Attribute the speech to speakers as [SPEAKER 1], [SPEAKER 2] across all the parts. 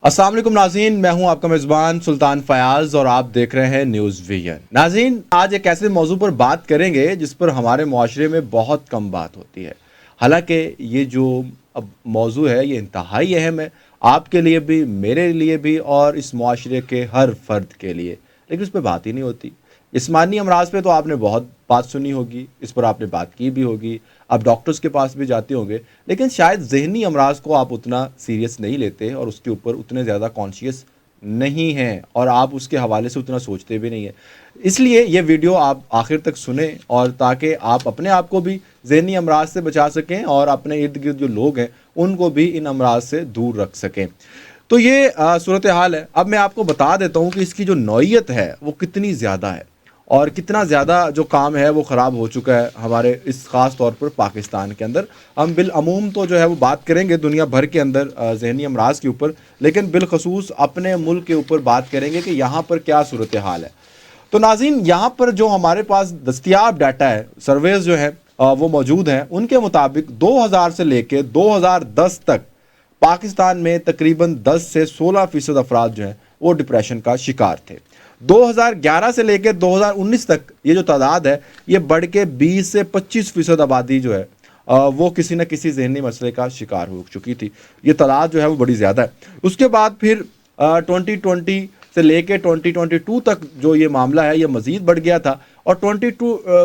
[SPEAKER 1] अस्सलाम वालेकुम नाज़रीन, मैं हूं आपका मेज़बान सुल्तान फयाज और आप देख रहे हैं न्यूज़ विजन। नाज़रीन, आज एक ऐसे मौजू पर बात करेंगे जिस पर हमारे मुआशरे में बहुत कम बात होती है। हालांकि ये जो अब मौजू है ये इंतहाई अहम है, आपके लिए भी, मेरे लिए भी और इस मुआशरे के हर फर्द के लिए, लेकिन उस पर बात ही नहीं होती। जिस्मानी अमराज पे तो आपने बहुत बात सुनी होगी, इस पर आपने बात की भी होगी, आप डॉक्टर्स के पास भी जाते होंगे, लेकिन शायद ज़हनी अमराज को आप उतना सीरियस नहीं लेते और उसके ऊपर उतने ज़्यादा कॉन्शियस नहीं हैं और आप उसके हवाले से उतना सोचते भी नहीं हैं। इसलिए ये वीडियो आप आखिर तक सुने और ताकि आप अपने आप को भी ज़हनी अमराज से बचा सकें और अपने इर्द गिर्द जो लोग हैं उनको भी इन अमराज से दूर रख सकें। तो ये सूरत हाल है। अब मैं आपको बता देता हूँ कि इसकी जो नौइयत है वो कितनी ज़्यादा है और कितना ज़्यादा जो काम है वो ख़राब हो चुका है हमारे इस ख़ास तौर पर पाकिस्तान के अंदर। हम बिलअमूम तो जो है वो बात करेंगे दुनिया भर के अंदर ज़हनी अमराज के ऊपर, लेकिन बिलखसूस अपने मुल्क के ऊपर बात करेंगे कि यहाँ पर क्या सूरत हाल है। तो नाज़रीन, यहाँ पर जो हमारे पास दस्तियाब डाटा है, सर्वेज जो है वो मौजूद हैं, उनके मुताबिक 2000 से लेकर 2010 तक पाकिस्तान में तकरीबन 10 से 16% अफराद जो हैं वो डिप्रेशन का शिकार थे। 2011 से लेकर 2019 तक ये जो तादाद है ये बढ़ के 20 से 25% आबादी जो है वो किसी न किसी जहनी मसले का शिकार हो चुकी थी। ये तादाद जो है वो बड़ी ज़्यादा है। उसके बाद फिर 2020 से लेके 2022 तक जो ये मामला है ये मज़ीद बढ़ गया था और 22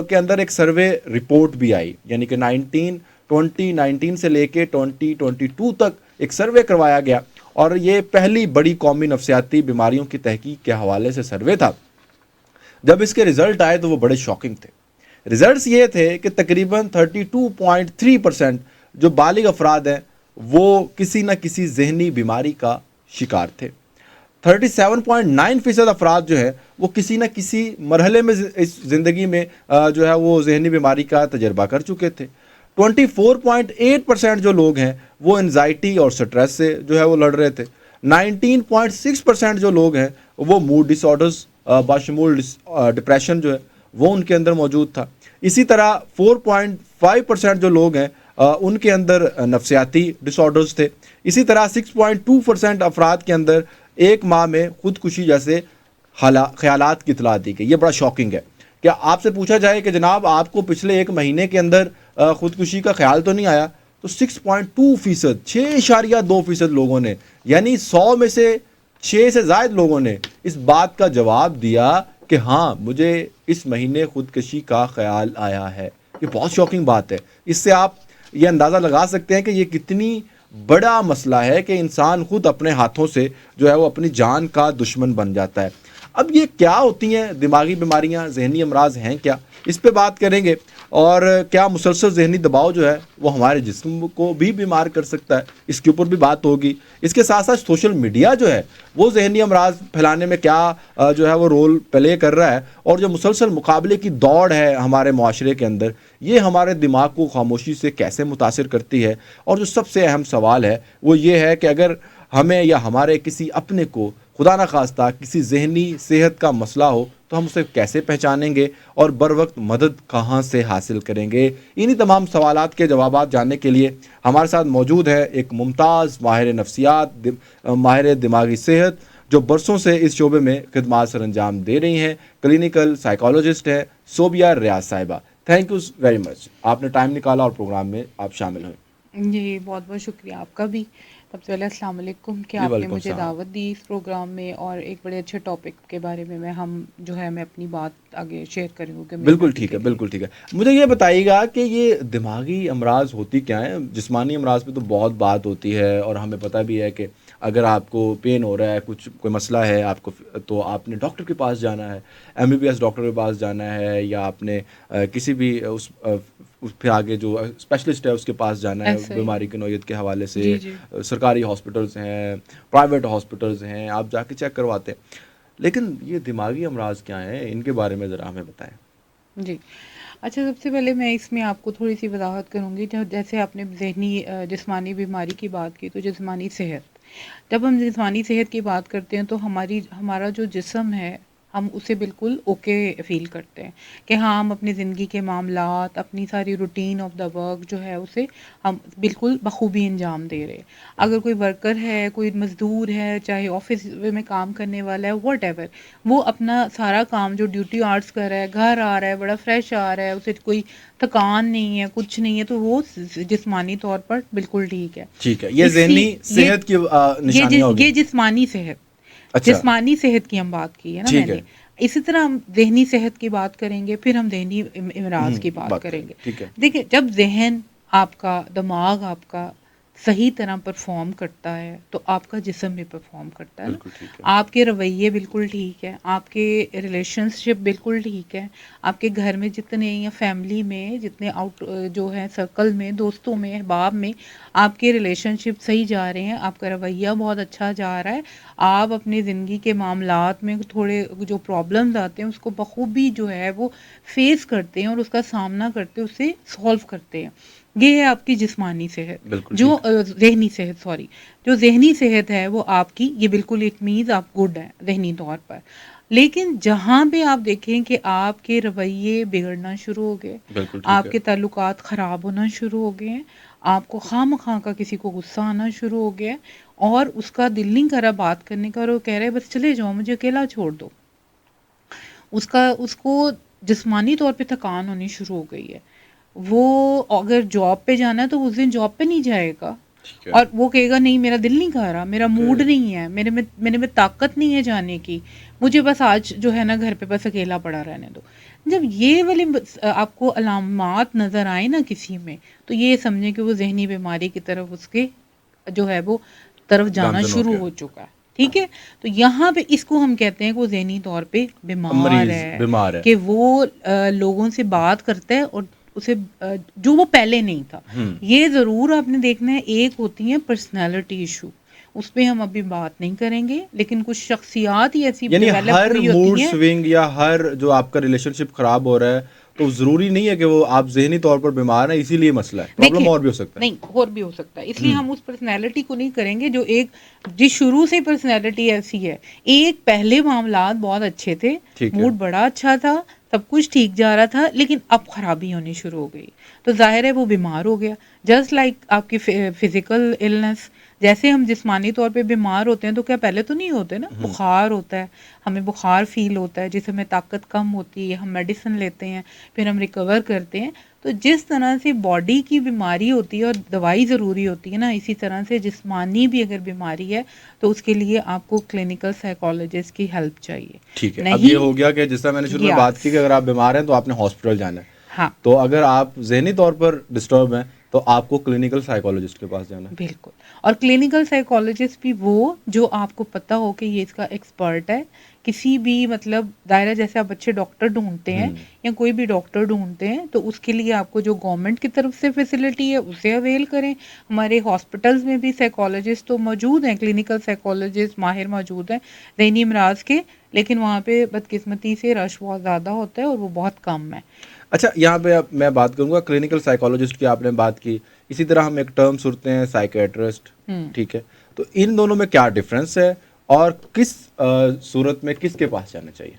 [SPEAKER 1] के अंदर एक सर्वे रिपोर्ट भी आई, यानी कि 2019 से लेके 2022 तक एक सर्वे करवाया गया और ये पहली बड़ी कौमी नफ्सियाती बीमारियों की तहकीक के हवाले से सर्वे था। जब इसके रिज़ल्ट आए तो वो बड़े शॉकिंग थे। रिज़ल्ट्स ये थे कि तकरीबन 32.3% जो बालिग अफराद हैं वो किसी न किसी जहनी बीमारी का शिकार थे। 37.9% अफराद जो है वो किसी न किसी मरहले में इस ज़िंदगी में जो है वो जहनी बीमारी का तजर्बा कर चुके थे। 24.8% जो लोग हैं वो एनजाइटी और स्ट्रेस से जो है वो लड़ रहे थे। 19.6% जो लोग हैं वो मूड डिसऑर्डर्स बाशमूल डिप्रेशन जो है वो उनके अंदर मौजूद था। इसी तरह 4.5% जो लोग हैं उनके अंदर नफ्सियाती डिसऑर्डर्स थे। इसी तरह 6.2% अफराद के अंदर एक माह में खुदकुशी जैसे ख्यालात की इतला दी गई। ये बड़ा शॉकिंग है। क्या आपसे पूछा जाए कि जनाब आपको पिछले एक महीने के अंदर खुदकुशी का ख्याल तो नहीं आया, तो 6.2%, 6.2% लोगों ने, यानी 100 में से 6 से ज़ायद लोगों ने इस बात का जवाब दिया कि हाँ मुझे इस महीने खुदकशी का ख्याल आया है। ये बहुत शॉकिंग बात है। इससे आप ये अंदाज़ा लगा सकते हैं कि ये कितनी बड़ा मसला है कि इंसान खुद अपने हाथों से जो है वो अपनी जान का दुश्मन बन जाता है। अब ये क्या होती हैं दिमागी बीमारियां, जहनी अमराज हैं क्या, इस पे बात करेंगे। और क्या मुसलसल जहनी दबाव जो है वो हमारे जिस्म को भी बीमार कर सकता है, इसके ऊपर भी बात होगी। इसके साथ साथ सोशल मीडिया जो है वो जहनी अमराज फैलाने में क्या जो है वो रोल प्ले कर रहा है, और जो मुसलसल मुकाबले की दौड़ है हमारे मुआशरे के अंदर ये हमारे दिमाग को खामोशी से कैसे मुतासिर करती है। और जो सबसे अहम सवाल है वो ये है कि अगर हमें या हमारे किसी अपने को खुदा न खास्ता किसी जहनी सेहत का मसला हो तो हम उसे कैसे पहचानेंगे और बर वक्त मदद कहाँ से हासिल करेंगे। इन्हीं तमाम सवालात के जवाब जानने के लिए हमारे साथ मौजूद है एक मुमताज़ माहिर नफ्सियात, माहिर दिमागी सेहत, जो बरसों से इस शोबे में खिदमात सर अंजाम दे रही हैं। क्लिनिकल साइकोलॉजिस्ट हैं सोबिया रियाज साहिबा। थैंक यू वेरी मच, आपने टाइम निकाला और प्रोग्राम में आप शामिल हुए।
[SPEAKER 2] जी, बहुत-बहुत शुक्रिया आपका भी। सबसे पहले अस्सलाम वालेकुम कि
[SPEAKER 1] जी
[SPEAKER 2] आपने
[SPEAKER 1] वालेकुम
[SPEAKER 2] मुझे
[SPEAKER 1] सलाम।
[SPEAKER 2] दावत दी इस प्रोग्राम में और एक बड़े अच्छे टॉपिक के बारे में मैं अपनी बात आगे शेयर कर रही हूँ कि मेरे
[SPEAKER 1] बिल्कुल
[SPEAKER 2] नज़र
[SPEAKER 1] ठीक
[SPEAKER 2] के
[SPEAKER 1] है,
[SPEAKER 2] लिए।
[SPEAKER 1] बिल्कुल ठीक है। मुझे ये बताइएगा कि ये दिमागी अमराज़ होती क्या हैं? जिस्मानी अमराज़ पे तो बहुत बात होती है और हमें पता भी है कि अगर आपको पेन हो रहा है, कुछ कोई मसला है आपको, तो आपने डॉक्टर के पास जाना है, एमबीबीएस डॉक्टर के पास जाना है, या आपने किसी भी उस फिर आगे जो स्पेशलिस्ट है उसके पास जाना है,
[SPEAKER 2] ऐसा ही।
[SPEAKER 1] बीमारी की नौइयत के हवाले से।
[SPEAKER 2] जी, जी।
[SPEAKER 1] सरकारी हॉस्पिटल्स हैं, प्राइवेट हॉस्पिटल्स हैं, आप जाके चेक करवाते हैं। लेकिन ये दिमागी अमराज़ क्या हैं? इनके बारे में ज़रा हमें बताएँ।
[SPEAKER 2] जी। अच्छा, सबसे पहले मैं इसमें आपको थोड़ी-सी वज़ाहत करूँगी जैसे आपने जिस्मानी बीमारी की बात की, तो जिस्मानी सेहत। जब हम जिस्मानी सेहत की बात करते हैं तो हमारा जो जिस्म है, हम उसे बिल्कुल ओके फ़ील करते हैं कि हाँ, हम अपनी ज़िंदगी के मामलात, अपनी सारी रूटीन ऑफ द वर्क जो है उसे हम बिल्कुल बखूबी अंजाम दे रहे हैं। अगर कोई वर्कर है, कोई मज़दूर है, चाहे ऑफ़िस में काम करने वाला है, व्हाटएवर, वो अपना सारा काम जो ड्यूटी आवर्स कर रहा है, घर आ रहा है, बड़ा फ्रेश आ रहा है, उसे कोई थकान नहीं है, कुछ नहीं है, तो वो जिस्मानी तौर पर बिल्कुल ठीक है।
[SPEAKER 1] ठीक है, ये
[SPEAKER 2] इसी
[SPEAKER 1] ज़हनी
[SPEAKER 2] ये
[SPEAKER 1] सेहत की निशानियाँ हो
[SPEAKER 2] ये
[SPEAKER 1] गई।
[SPEAKER 2] जिस्मानी सेहत,
[SPEAKER 1] अच्छा,
[SPEAKER 2] जिस्मानी सेहत की हम बात की है ना
[SPEAKER 1] ठीक
[SPEAKER 2] मैंने।
[SPEAKER 1] है।
[SPEAKER 2] इसी तरह हम ज़हनी सेहत की बात करेंगे, फिर हम ज़हनी इमराज़ की बात
[SPEAKER 1] बात करेंगे,
[SPEAKER 2] करेंगे।
[SPEAKER 1] ठीक है।
[SPEAKER 2] देखिए, जब ज़हन आपका, दिमाग आपका सही तरह परफ़ॉर्म करता है, तो आपका जिस्म भी परफ़ॉर्म करता है ना।
[SPEAKER 1] बिल्कुल ठीक है।
[SPEAKER 2] आपके रवैये बिल्कुल ठीक हैं, आपके रिलेशनशिप बिल्कुल ठीक है, आपके घर में जितने या फैमिली में जितने जो है सर्कल में, दोस्तों में, अहबाब में आपके रिलेशनशिप सही जा रहे हैं, आपका रवैया बहुत अच्छा जा रहा है, आप अपनी ज़िंदगी के मामलात में थोड़े जो प्रॉब्लम्स आते हैं उसको बखूबी जो है वो फ़ेस करते हैं और उसका सामना करते हैं, उसे सॉल्व करते हैं। ये है आपकी जिस्मानी सेहत।
[SPEAKER 1] बिल्कुल
[SPEAKER 2] जो
[SPEAKER 1] ठीक है।
[SPEAKER 2] ज़हनी सेहत सॉरी, जो ज़हनी सेहत है वो आपकी ये बिल्कुल इट मीन्स आप गुड हैं ज़हनी तौर पर। लेकिन जहाँ पे आप देखें कि आपके रवैये बिगड़ना शुरू हो गए,
[SPEAKER 1] बिल्कुल ठीक है।
[SPEAKER 2] आपके ताल्लुकात ख़राब होना शुरू हो गए हैं, आपको ख़ामख़ा का किसी को गुस्सा आना शुरू हो गया है और उसका दिल नहीं कर रहा बात करने का और वो कह रहा है बस चले जाओ, मुझे अकेला छोड़ दो। उसको जिस्मानी तौर पे थकान होनी शुरू हो गई है। वो अगर जॉब पे जाना है तो उस दिन जॉब पे नहीं जाएगा
[SPEAKER 1] ठीक है।
[SPEAKER 2] और वो कहेगा नहीं मेरा दिल नहीं कर रहा, मेरा
[SPEAKER 1] ओके।
[SPEAKER 2] मूड नहीं है, मेरे में ताकत नहीं है जाने की, मुझे बस आज जो है ना घर पे बस अकेला पड़ा रहने दो। जब ये वाले आपको अलामात नज़र आए ना किसी में, तो ये समझें कि वो ज़हनी बीमारी की तरफ उसके जो है वो तरफ जाना
[SPEAKER 1] गामज़न हो
[SPEAKER 2] शुरू
[SPEAKER 1] गया।
[SPEAKER 2] हो चुका है। ठीक है? तो यहाँ पे इसको हम कहते हैं कि वो ज़हनी तौर पे बीमार
[SPEAKER 1] मरीज़
[SPEAKER 2] है,
[SPEAKER 1] बीमार है।
[SPEAKER 2] कि वो लोगों से बात करता है और उसे जो वो पहले नहीं था।
[SPEAKER 1] हुँ।
[SPEAKER 2] ये ज़रूर आपने देखना है, एक होती है पर्सनैलिटी इश्यू, उस पे हम अभी बात नहीं करेंगे, लेकिन कुछ शख्सियत ही ऐसी
[SPEAKER 1] यानी
[SPEAKER 2] डेवलप
[SPEAKER 1] हर
[SPEAKER 2] हुई
[SPEAKER 1] मूड
[SPEAKER 2] होती हैं।
[SPEAKER 1] स्विंग या हर जो आपका रिलेशनशिप खराब हो रहा है, तो ज़रूरी नहीं है कि वो आप ज़हनी तौर पर बीमार हैं, इसीलिए मसला है। प्रॉब्लम
[SPEAKER 2] देखिए,
[SPEAKER 1] और भी हो सकता है।
[SPEAKER 2] नहीं और भी हो सकता है, इसलिए
[SPEAKER 1] हुँ,
[SPEAKER 2] हम उस पर्सनैलिटी को नहीं करेंगे जो एक जिस शुरू से पर्सनैलिटी ऐसी है। एक पहले मामलात बहुत अच्छे थे,
[SPEAKER 1] ठीक है।
[SPEAKER 2] मूड बड़ा अच्छा था, सब कुछ ठीक जा रहा था, लेकिन अब खराबी होनी शुरू हो गई। तो ज़ाहिर है वो बीमार हो गया। जस्ट लाइक आपकी फिज़िकल इलनेस, जैसे हम जिस्मानी तौर पे बीमार होते हैं तो क्या पहले तो नहीं होते ना,
[SPEAKER 1] हुँ,
[SPEAKER 2] बुखार होता है, हमें बुखार फ़ील होता है, जिससे हमें ताकत कम होती है, हम मेडिसिन लेते हैं, फिर हम रिकवर करते हैं। तो जिस तरह से बॉडी की बीमारी होती है और दवाई ज़रूरी होती है ना, इसी तरह से जिस्मानी भी अगर बीमारी है, तो उसके लिए आपको क्लिनिकल साइकोलॉजिस्ट की हेल्प चाहिए।
[SPEAKER 1] ठीक है। अब ये
[SPEAKER 2] नहीं
[SPEAKER 1] हो गया कि जैसा मैंने शुरू में बात
[SPEAKER 2] यस,
[SPEAKER 1] की कि अगर आप बीमार हैं, तो आपने हॉस्पिटल जाना है।
[SPEAKER 2] हाँ।
[SPEAKER 1] तो अगर आप ज़हनी तौर पर डिस्टर्ब हैं, तो आपको क्लिनिकल साइकोलॉजिस्ट के पास जाना है।
[SPEAKER 2] बिल्कुल, और क्लिनिकल साइकोलॉजिस्ट भी वो जो आपको पता हो कि ये इसका एक्सपर्ट है। किसी भी मतलब दायरा जैसे आप अच्छे डॉक्टर ढूँढते हैं
[SPEAKER 1] हुँ,
[SPEAKER 2] या कोई भी डॉक्टर ढूँढते हैं, तो उसके लिए आपको जो गवर्नमेंट की तरफ से फैसिलिटी है, उसे अवेल करें। हमारे हॉस्पिटल्स में भी साइकोलॉजिस्ट तो मौजूद हैं, क्लिनिकल साइकोलॉजिस्ट माहिर मौजूद हैं, ज़हनी अमराज़ के, लेकिन वहाँ पे बदकिस्मती से रश बहुत ज़्यादा होता है और वो बहुत कम है।
[SPEAKER 1] अच्छा, यहाँ पे अब मैं बात करूँगा क्लिनिकल साइकोलॉजिस्ट की आपने बात की। इसी तरह हम एक टर्म सुनते हैं साइकियाट्रिस्ट,
[SPEAKER 2] हुँ।
[SPEAKER 1] ठीक है? तो इन दोनों में क्या डिफ़रेंस है और किस सूरत में किसके पास जाना चाहिए?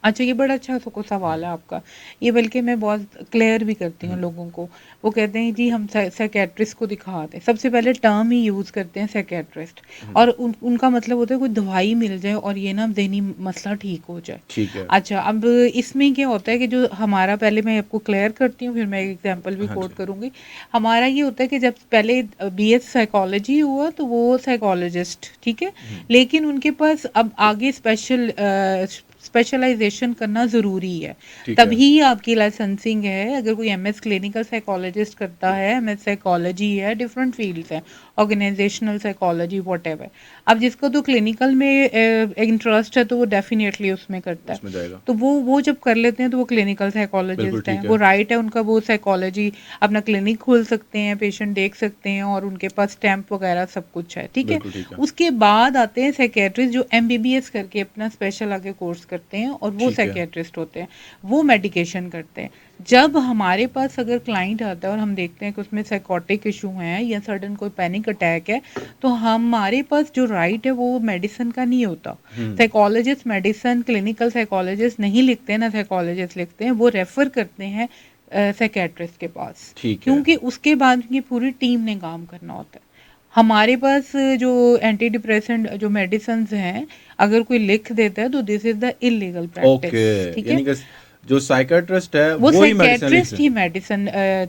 [SPEAKER 2] अच्छा ये बड़ा अच्छा सवाल है आपका। ये बल्कि मैं बहुत क्लियर भी करती हूँ
[SPEAKER 1] हुँ,
[SPEAKER 2] लोगों को। वो कहते हैं जी हम साइकियाट्रिस्ट को दिखा दें। सबसे पहले टर्म ही यूज़ करते हैं साइकियाट्रिस्ट
[SPEAKER 1] हुँ,
[SPEAKER 2] और उनका मतलब होता है कोई दवाई मिल जाए और ये ना ज़हनी मसला ठीक हो जाए।
[SPEAKER 1] ठीक है।
[SPEAKER 2] अच्छा अब इसमें क्या होता है कि जो हमारा पहले मैं आपको क्लियर करती हूँ फिर मैं एक एग्ज़ाम्पल भी
[SPEAKER 1] हाँ
[SPEAKER 2] कोट
[SPEAKER 1] जी।
[SPEAKER 2] करूँगी। हमारा ये होता है कि जब पहले बीएस साइकोलॉजी हुआ तो वो साइकोलॉजिस्ट ठीक है?
[SPEAKER 1] हुँ,
[SPEAKER 2] लेकिन उनके पास अब आगे स्पेशलाइजेशन करना ज़रूरी है।
[SPEAKER 1] ठीक है।
[SPEAKER 2] तभी आपकी लाइसेंसिंग है, अगर कोई एमएस क्लिनिकल साइकोलॉजिस्ट करता है, एमएस साइकोलॉजी है, डिफरेंट फ़ील्ड्स हैं, ऑर्गेनाइज़ेशनल साइकोलॉजी व्हाटएवर। अब जिसको तो क्लिनिकल में इंटरेस्ट है तो वो डेफ़िनिटली उसमें करता है।
[SPEAKER 1] उसमें जाएगा।
[SPEAKER 2] तो वो जब कर लेते हैं तो वो क्लिनिकल
[SPEAKER 1] बिल्कुल
[SPEAKER 2] साइकोलॉजिस्ट हैं,
[SPEAKER 1] ठीक
[SPEAKER 2] वो
[SPEAKER 1] है।
[SPEAKER 2] राइट है उनका, वो साइकोलॉजी अपना क्लिनिक खोल सकते हैं, पेशेंट देख सकते हैं और उनके पास स्टैम्प वगैरह सब कुछ है, ठीक है?
[SPEAKER 1] बिल्कुल ठीक है।
[SPEAKER 2] उसके बाद आते हैं साइकियाट्रिस्ट जो एमबीबीएस करके अपना स्पेशल आगे कोर्स करते हैं और वो
[SPEAKER 1] ठीक है।
[SPEAKER 2] साइकियाट्रिस्ट होते हैं, वो मेडिकेशन करते हैं। जब हमारे पास अगर क्लाइंट आता है और हम देखते हैं कि उसमें साइकोटिक इशू हैं या सडन कोई पैनिक अटैक है, तो हमारे पास जो राइट है वो मेडिसिन का नहीं होता। साइकोलॉजिस्ट मेडिसिन क्लिनिकल साइकोलॉजिस्ट नहीं लिखते हैं, ना साइकोलॉजिस्ट लिखते हैं, वो रेफ़र करते हैं साइकियाट्रिस्ट के पास,
[SPEAKER 1] ठीक है।
[SPEAKER 2] क्योंकि उसके बाद उनकी पूरी टीम ने काम करना होता है। हमारे पास जो एंटी डिप्रेसेंट जो मेडिसिन्स हैं, अगर कोई लिख देता है तो this is the illegal
[SPEAKER 1] okay,
[SPEAKER 2] practice, ठीक है?
[SPEAKER 1] यानी कि जो साइकियाट्रिस्ट है
[SPEAKER 2] वो
[SPEAKER 1] वो ही मेडिसिन लिख
[SPEAKER 2] साइकियाट्रिस्ट
[SPEAKER 1] रहे
[SPEAKER 2] ही
[SPEAKER 1] हैं।
[SPEAKER 2] मेडिसिन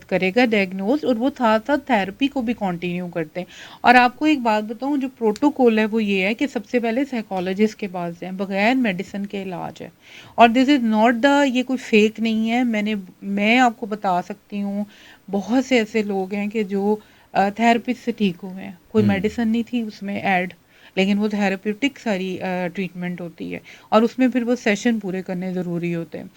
[SPEAKER 2] करेगा डायग्नोज, और वो साथ-साथ थेरेपी को भी कंटिन्यू करते हैं। और आपको एक बात बताऊँ, जो प्रोटोकॉल है वो ये है कि सबसे पहले साइकोलॉजिस्ट के पास जाएँ, बगैर मेडिसिन के इलाज है। और दिस इज़ नॉट द, ये कोई फेक नहीं है, मैं आपको बता सकती हूँ, बहुत से ऐसे लोग हैं कि जो थेरेपिस्ट से ठीक हुए हैं। कोई मेडिसिन नहीं थी उसमें ऐड, लेकिन वो थेरेप्यूटिक सारी ट्रीटमेंट होती है, और उसमें फिर वो सेशन पूरे करने ज़रूरी होते हैं।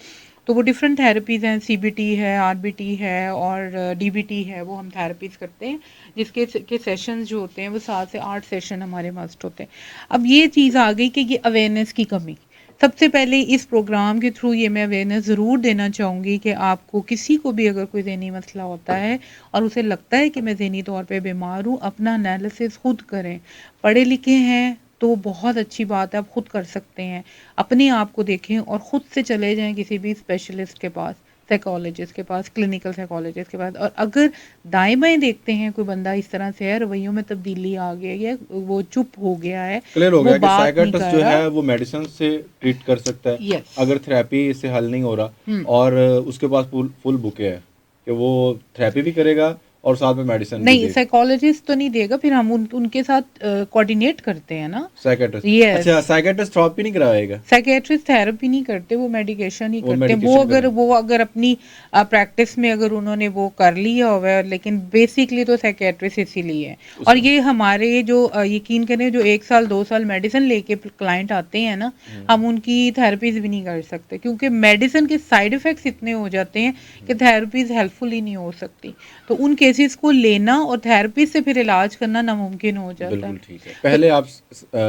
[SPEAKER 2] तो वो डिफरेंट थेरेपीज़ हैं, सीबीटी है, आरबीटी है और डीबीटी है, वो हम थेरेपीज़ करते हैं, जिसके के सेशंस जो होते हैं वो 7 से 8 सेशन हमारे मस्ट होते हैं। अब ये चीज़ आ गई कि ये अवेयरनेस की कमी। सबसे पहले इस प्रोग्राम के थ्रू ये मैं अवेयरनेस ज़रूर देना चाहूँगी कि आपको किसी को भी अगर कोई ज़हनी मसला होता है और उसे लगता है कि मैं ज़हनी तौर पे बीमार हूँ, अपना एनालिसिस खुद करें। पढ़े लिखे हैं तो बहुत अच्छी बात है, आप खुद कर सकते हैं। अपने आप को देखें और खुद से चले जाएँ किसी भी स्पेशलिस्ट के पास, साइकोलॉजिस्ट के पास, क्लिनिकल साइकोलॉजिस्ट के पास। और अगर दाएँ-बाएँ देखते हैं कोई बंदा इस तरह से है, रवैयों में तब्दीली आ गई है, वो चुप हो गया है,
[SPEAKER 1] क्लियर हो
[SPEAKER 2] वो
[SPEAKER 1] गया कि
[SPEAKER 2] बात नहीं
[SPEAKER 1] साइकियाट्रिस्ट
[SPEAKER 2] कर
[SPEAKER 1] जो
[SPEAKER 2] रहा।
[SPEAKER 1] है वो मेडिसिन से ट्रीट कर सकता है।
[SPEAKER 2] यस।
[SPEAKER 1] अगर थेरेपी इससे हल नहीं हो रहा
[SPEAKER 2] हुँ।
[SPEAKER 1] और उसके पास फुल फुल बुके है कि वो थेरेपी भी करेगा और साथ में मेडिसिन भी
[SPEAKER 2] नहीं,
[SPEAKER 1] देगा।
[SPEAKER 2] साइकोलॉजिस्ट तो नहीं देगा, फिर हम उनके साथ कोऑर्डिनेट करते हैं ना।
[SPEAKER 1] Psychiatrist,
[SPEAKER 2] yes.
[SPEAKER 1] अच्छा साइकियाट्रिस्ट थेरेपी नहीं कराएगा,
[SPEAKER 2] साइकियाट्रिस्ट थेरेपी नहीं करते, वो मेडिकेशन ही
[SPEAKER 1] वो
[SPEAKER 2] करते हैं।
[SPEAKER 1] मेडिकेशन करें।
[SPEAKER 2] वो अगर अपनी प्रैक्टिस में अगर उन्होंने वो कर लिया हुआ है, लेकिन बेसिकली तो साइकियाट्रिस्ट इसीलिए है। और
[SPEAKER 1] उसमें
[SPEAKER 2] ये हमारे जो यकीन करें, जो 1 साल 2 साल मेडिसिन लेके क्लाइंट आते हैं ना, हम उनकी थेरेपीज भी नहीं कर सकते, क्योंकि मेडिसिन के साइड इफेक्ट्स इतने हो जाते हैं कि थेरेपीज हेल्पफुल ही नहीं हो सकती। तो उन केसेस को लेना और थेरेपी से फिर इलाज करना नामुमकिन हो जाता है।
[SPEAKER 1] बिल्कुल ठीक है।
[SPEAKER 2] तो
[SPEAKER 1] पहले आप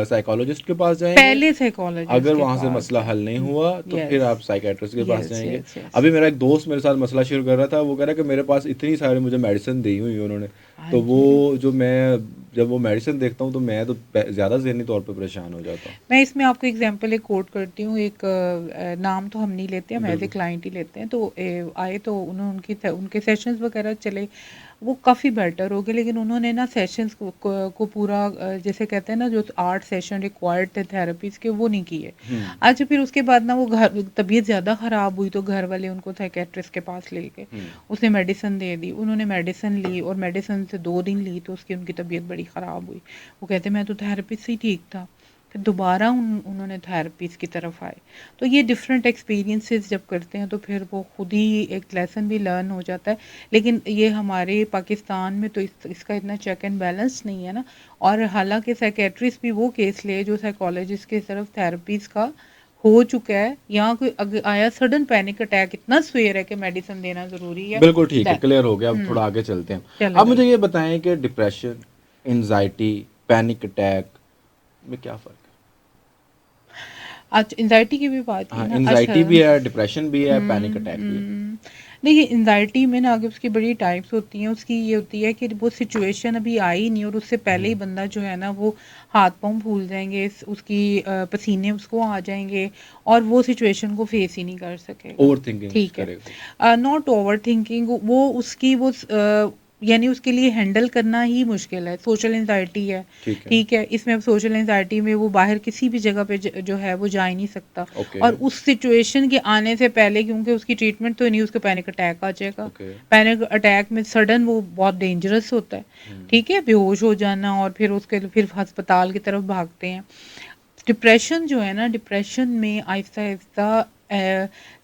[SPEAKER 1] साइकोलॉजिस्ट के पास जाएंगे,
[SPEAKER 2] पहले साइकोलॉजिस्ट
[SPEAKER 1] अगर
[SPEAKER 2] के
[SPEAKER 1] वहाँ से
[SPEAKER 2] पास
[SPEAKER 1] मसला
[SPEAKER 2] जाएँ।
[SPEAKER 1] हल नहीं हुआ तो फिर
[SPEAKER 2] यस,
[SPEAKER 1] आप साइकियाट्रिस्ट के पास
[SPEAKER 2] यस,
[SPEAKER 1] जाएँगे।
[SPEAKER 2] Yes, yes.
[SPEAKER 1] अभी मेरा एक दोस्त मेरे साथ मसला शेयर कर रहा था, वो कह रहा है कि मेरे पास इतनी सारी मुझे मेडिसिन दी हुई है उन्होंने,
[SPEAKER 2] हाँ
[SPEAKER 1] तो
[SPEAKER 2] जी।
[SPEAKER 1] वो जो मैं जब वो मेडिसिन देखता हूँ तो मैं तो ज़्यादा ज़हनी तौर पे परेशान हो जाता हूँ।
[SPEAKER 2] मैं इसमें आपको एग्जांपल एक कोट करती हूँ, एक नाम तो हम नहीं लेते, हम एज़ ए
[SPEAKER 1] बिल्कुल।
[SPEAKER 2] क्लाइंट ही लेते हैं। तो आए तो उन्होंने उनके सेशंस वगैरह चले, वो काफ़ी बेटर हो गए, लेकिन उन्होंने ना सेशंस को पूरा जैसे कहते हैं ना, जो 8 सेशन रिक्वायर्ड थे थेरेपीज़ के, वो नहीं किए।
[SPEAKER 1] हुँ,
[SPEAKER 2] अच्छा, फिर उसके बाद ना वो घर तबीयत ज़्यादा ख़राब हुई तो घर वाले उनको साइकियाट्रिस्ट के पास ले गए।
[SPEAKER 1] हुँ,
[SPEAKER 2] उसने मेडिसिन दे दी, उन्होंने मेडिसिन ली और मेडिसिन से 2 दिन ली तो उसकी उनकी तबीयत बड़ी ख़राब हुई। वो कहते मैं तो थेरेपी से ही ठीक था। फिर दोबारा उन्होंने थेरेपीज़ की तरफ आए। तो ये डिफरेंट एक्सपीरियंसेस जब करते हैं तो फिर वो खुद ही एक लेसन भी लर्न हो जाता है। लेकिन ये हमारे पाकिस्तान में तो इसका इतना चेक एंड बैलेंस नहीं है ना। और हालाँकि साइकियाट्रिस्ट भी वो केस ले जो साइकोलॉजिस्ट की तरफ थेरेपीज़ का हो चुका है, या कोई आया सडन पैनिक अटैक इतना सीवियर है कि मेडिसिन देना ज़रूरी है।
[SPEAKER 1] बिल्कुल ठीक है,
[SPEAKER 2] दैट
[SPEAKER 1] क्लियर हो गया। अब
[SPEAKER 2] हुँ,
[SPEAKER 1] थोड़ा आगे चलते हैं।
[SPEAKER 2] चलो
[SPEAKER 1] अब मुझे
[SPEAKER 2] चलो।
[SPEAKER 1] ये बताएँ कि डिप्रेशन, एंग्ज़ायटी, पैनिक अटैक में क्या फ़र्क है?
[SPEAKER 2] अच्छा, एंग्ज़ायटी की भी बात की
[SPEAKER 1] हाँ,
[SPEAKER 2] ना? अच्छा।
[SPEAKER 1] एंग्ज़ायटी भी है, डिप्रेशन भी है, पैनिक
[SPEAKER 2] हुँ,
[SPEAKER 1] अटैक भी है।
[SPEAKER 2] हुँ। देखिए, एंग्ज़ायटी में ना आगे उसकी बड़ी टाइप्स होती हैं। उसकी ये होती है कि वो सिचुएशन अभी आई नहीं और उससे पहले ही
[SPEAKER 1] हुँ,
[SPEAKER 2] बंदा जो है ना वो हाथ-पाँव फूल जाएँगे, उसकी पसीने उसको आ जाएँगे और वो सिचुएशन को फेस ही नहीं कर सकेगा।
[SPEAKER 1] ओवरथिंकिंग
[SPEAKER 2] ठीक है।
[SPEAKER 1] करेगा।
[SPEAKER 2] नॉट ओवरथिंकिंग, वो उसकी यानी उसके लिए हैंडल करना ही मुश्किल है। सोशल एंग्ज़ायटी है,
[SPEAKER 1] ठीक है,
[SPEAKER 2] ठीक है? इसमें अब सोशल एंग्ज़ायटी में वो बाहर किसी भी जगह पे जो है वो जा ही नहीं सकता।
[SPEAKER 1] ओके,
[SPEAKER 2] और उस सिचुएशन के आने से पहले, क्योंकि उसकी ट्रीटमेंट तो नहीं, उसको पैनिक अटैक आ जाएगा।
[SPEAKER 1] ओके।
[SPEAKER 2] पैनिक अटैक में सडन वो बहुत डेंजरस होता है,
[SPEAKER 1] हुँ,
[SPEAKER 2] ठीक है? बेहोश हो जाना और फिर अस्पताल की तरफ भागते हैं। डिप्रेशन जो है ना, डिप्रेशन में आहिस्ता-आहिस्ता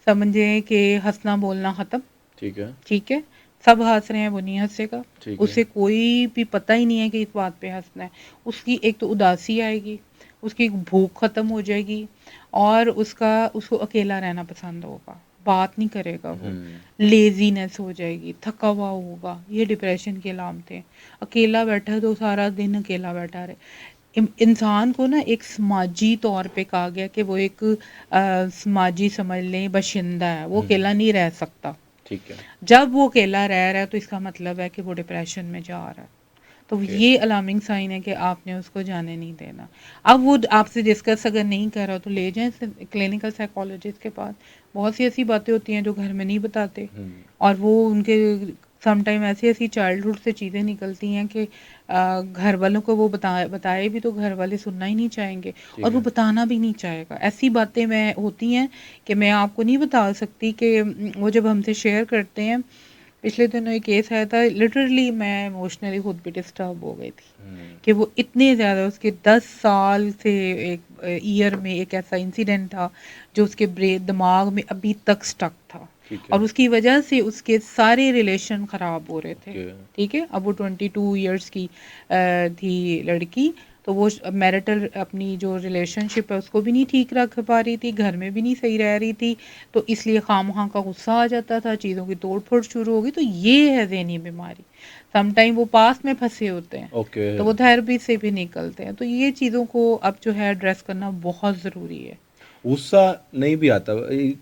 [SPEAKER 2] समझें कि हँसना-बोलना ख़त्म,
[SPEAKER 1] ठीक है,
[SPEAKER 2] ठीक है? सब हँस रहे हैं, वो नहीं हँसेगा।
[SPEAKER 1] ठीक है।
[SPEAKER 2] उसे कोई भी पता ही नहीं है कि इस बात पे हँसना है। उसकी एक तो उदासी आएगी, उसकी भूख ख़त्म हो जाएगी और उसको अकेला रहना पसंद होगा, बात नहीं करेगा वो।
[SPEAKER 1] हुँ,
[SPEAKER 2] लेज़ीनेस हो जाएगी, थका हुआ होगा, ये डिप्रेशन की अलामतें। अकेला बैठा है तो सारा दिन अकेला बैठा रहे। इंसान को ना एक समाजी तौर पे कहा गया कि वो एक समाजी समझ लें बाशिंदा है, वो
[SPEAKER 1] हुँ,
[SPEAKER 2] अकेला नहीं रह सकता।
[SPEAKER 1] ठीक है।
[SPEAKER 2] जब वो अकेला रह रहा है तो इसका मतलब है कि वो डिप्रेशन में जा रहा है। तो
[SPEAKER 1] ओके।
[SPEAKER 2] ये अलार्मिंग साइन है कि आपने उसको जाने नहीं देना। अब वो आपसे डिस्कस अगर नहीं कर रहा तो ले जाएँ क्लिनिकल साइकोलॉजिस्ट के पास। बहुत सी ऐसी बातें होती हैं जो घर में नहीं बताते
[SPEAKER 1] हुँ।
[SPEAKER 2] और वो उनके सम टाइम ऐसी-ऐसी चाइल्डहुड से चीज़ें निकलती हैं कि घर वालों को वो बताए भी तो घर वाले सुनना ही नहीं चाहेंगे
[SPEAKER 1] ठीक
[SPEAKER 2] और वो
[SPEAKER 1] है।
[SPEAKER 2] बताना भी नहीं चाहेगा। ऐसी बातें मैं होती हैं कि मैं आपको नहीं बता सकती कि वो जब हमसे शेयर करते हैं। पिछले दिनों एक केस आया था, लिटरली मैं इमोशनली खुद भी डिस्टर्ब हो गई थी
[SPEAKER 1] हुँ।
[SPEAKER 2] कि वो इतने ज़्यादा उसके 10 साल से एक ईयर में एक ऐसा इंसिडेंट था जो उसके दिमाग में अभी तक स्टक था
[SPEAKER 1] ठीक
[SPEAKER 2] और
[SPEAKER 1] है।
[SPEAKER 2] उसकी वजह से उसके सारे रिलेशन ख़राब हो रहे थे।
[SPEAKER 1] ओके।
[SPEAKER 2] ठीक है, अब वो 22 इयर्स की थी लड़की, तो वो मैरिटल अपनी जो रिलेशनशिप है उसको भी नहीं ठीक रख पा रही थी, घर में भी नहीं सही रह रही थी, तो इसलिए खामखा का गुस्सा आ जाता था, चीज़ों की तोड़-फोड़ शुरू हो गई, तो ये है ज़हनी बीमारी। सम टाइम वो पास्ट में फँसे होते हैं,
[SPEAKER 1] ओके।
[SPEAKER 2] तो वो थेरेपी से भी निकलते हैं, तो ये चीज़ों को अब जो है एड्रेस करना बहुत ज़रूरी है।
[SPEAKER 1] गुस्सा नहीं भी आता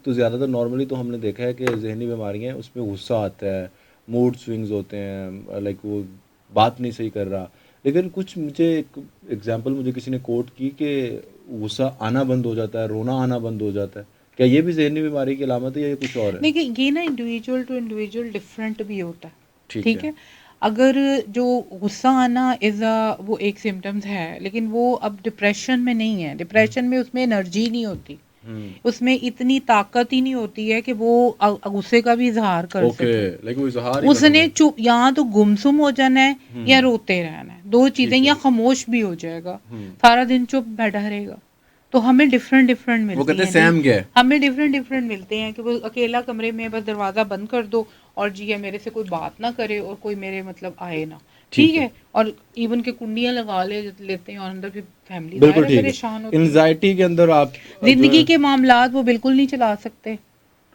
[SPEAKER 1] तो ज़्यादातर नॉर्मली तो हमने देखा है कि ज़हनी बीमारियाँ हैं उसमें गुस्सा आता है, मूड स्विंग्स होते हैं, लाइक वो बात नहीं सही कर रहा। लेकिन कुछ मुझे एक एग्ज़ाम्पल मुझे किसी ने कोट की कि गुस्सा आना बंद हो जाता है, रोना आना बंद हो जाता है। क्या ये भी ज़हनी बीमारी की अलामत है या ये कुछ और है?
[SPEAKER 2] देखिए, ये ना इंडिविजुअल टू इंडिविजुअल डिफरेंट भी होता है,
[SPEAKER 1] ठीक
[SPEAKER 2] ठीक
[SPEAKER 1] है।
[SPEAKER 2] है? अगर जो गुस्सा आना वो एक सिम्पटम्स है, लेकिन वो अब डिप्रेशन में नहीं है। डिप्रेशन में उसमें एनर्जी नहीं होती,
[SPEAKER 1] हुँ।
[SPEAKER 2] उसमें इतनी ताकत ही नहीं होती है कि वो गुस्से का भी इज़हार कर
[SPEAKER 1] ओके,
[SPEAKER 2] सके।
[SPEAKER 1] लाइक वो इज़हार ही खत्म
[SPEAKER 2] उसने
[SPEAKER 1] है।
[SPEAKER 2] चुप या तो गुमसुम हो जाना है या
[SPEAKER 1] हुँ।
[SPEAKER 2] रोते रहना है, 2 चीज़ें,
[SPEAKER 1] ठीक
[SPEAKER 2] या
[SPEAKER 1] है।
[SPEAKER 2] खामोश भी हो जाएगा,
[SPEAKER 1] हुँ।
[SPEAKER 2] सारा दिन चुप बैठा रहेगा। तो हमें डिफरेंट डिफरेंट
[SPEAKER 1] वो
[SPEAKER 2] मिलती
[SPEAKER 1] कहते हैं
[SPEAKER 2] हैं जी,
[SPEAKER 1] सहम गया है।
[SPEAKER 2] हमें डिफरेंट डिफरेंट मिलते हैं कि वो अकेला कमरे में बस दरवाज़ा बंद कर दो और जी है मेरे से कोई बात ना करे और कोई मेरे मतलब आए ना, ठीक
[SPEAKER 1] ठीक है।
[SPEAKER 2] है? और इवन के कुंडियाँ लगा लेते हैं और अंदर फिर फैमिली ज़ाहिर
[SPEAKER 1] बिल्कुल
[SPEAKER 2] है
[SPEAKER 1] ठीक है।
[SPEAKER 2] परेशान होती है।
[SPEAKER 1] एंग्ज़ायटी के अंदर आप जो
[SPEAKER 2] ज़िंदगी
[SPEAKER 1] है
[SPEAKER 2] के मामलात वो बिल्कुल नहीं चला सकते।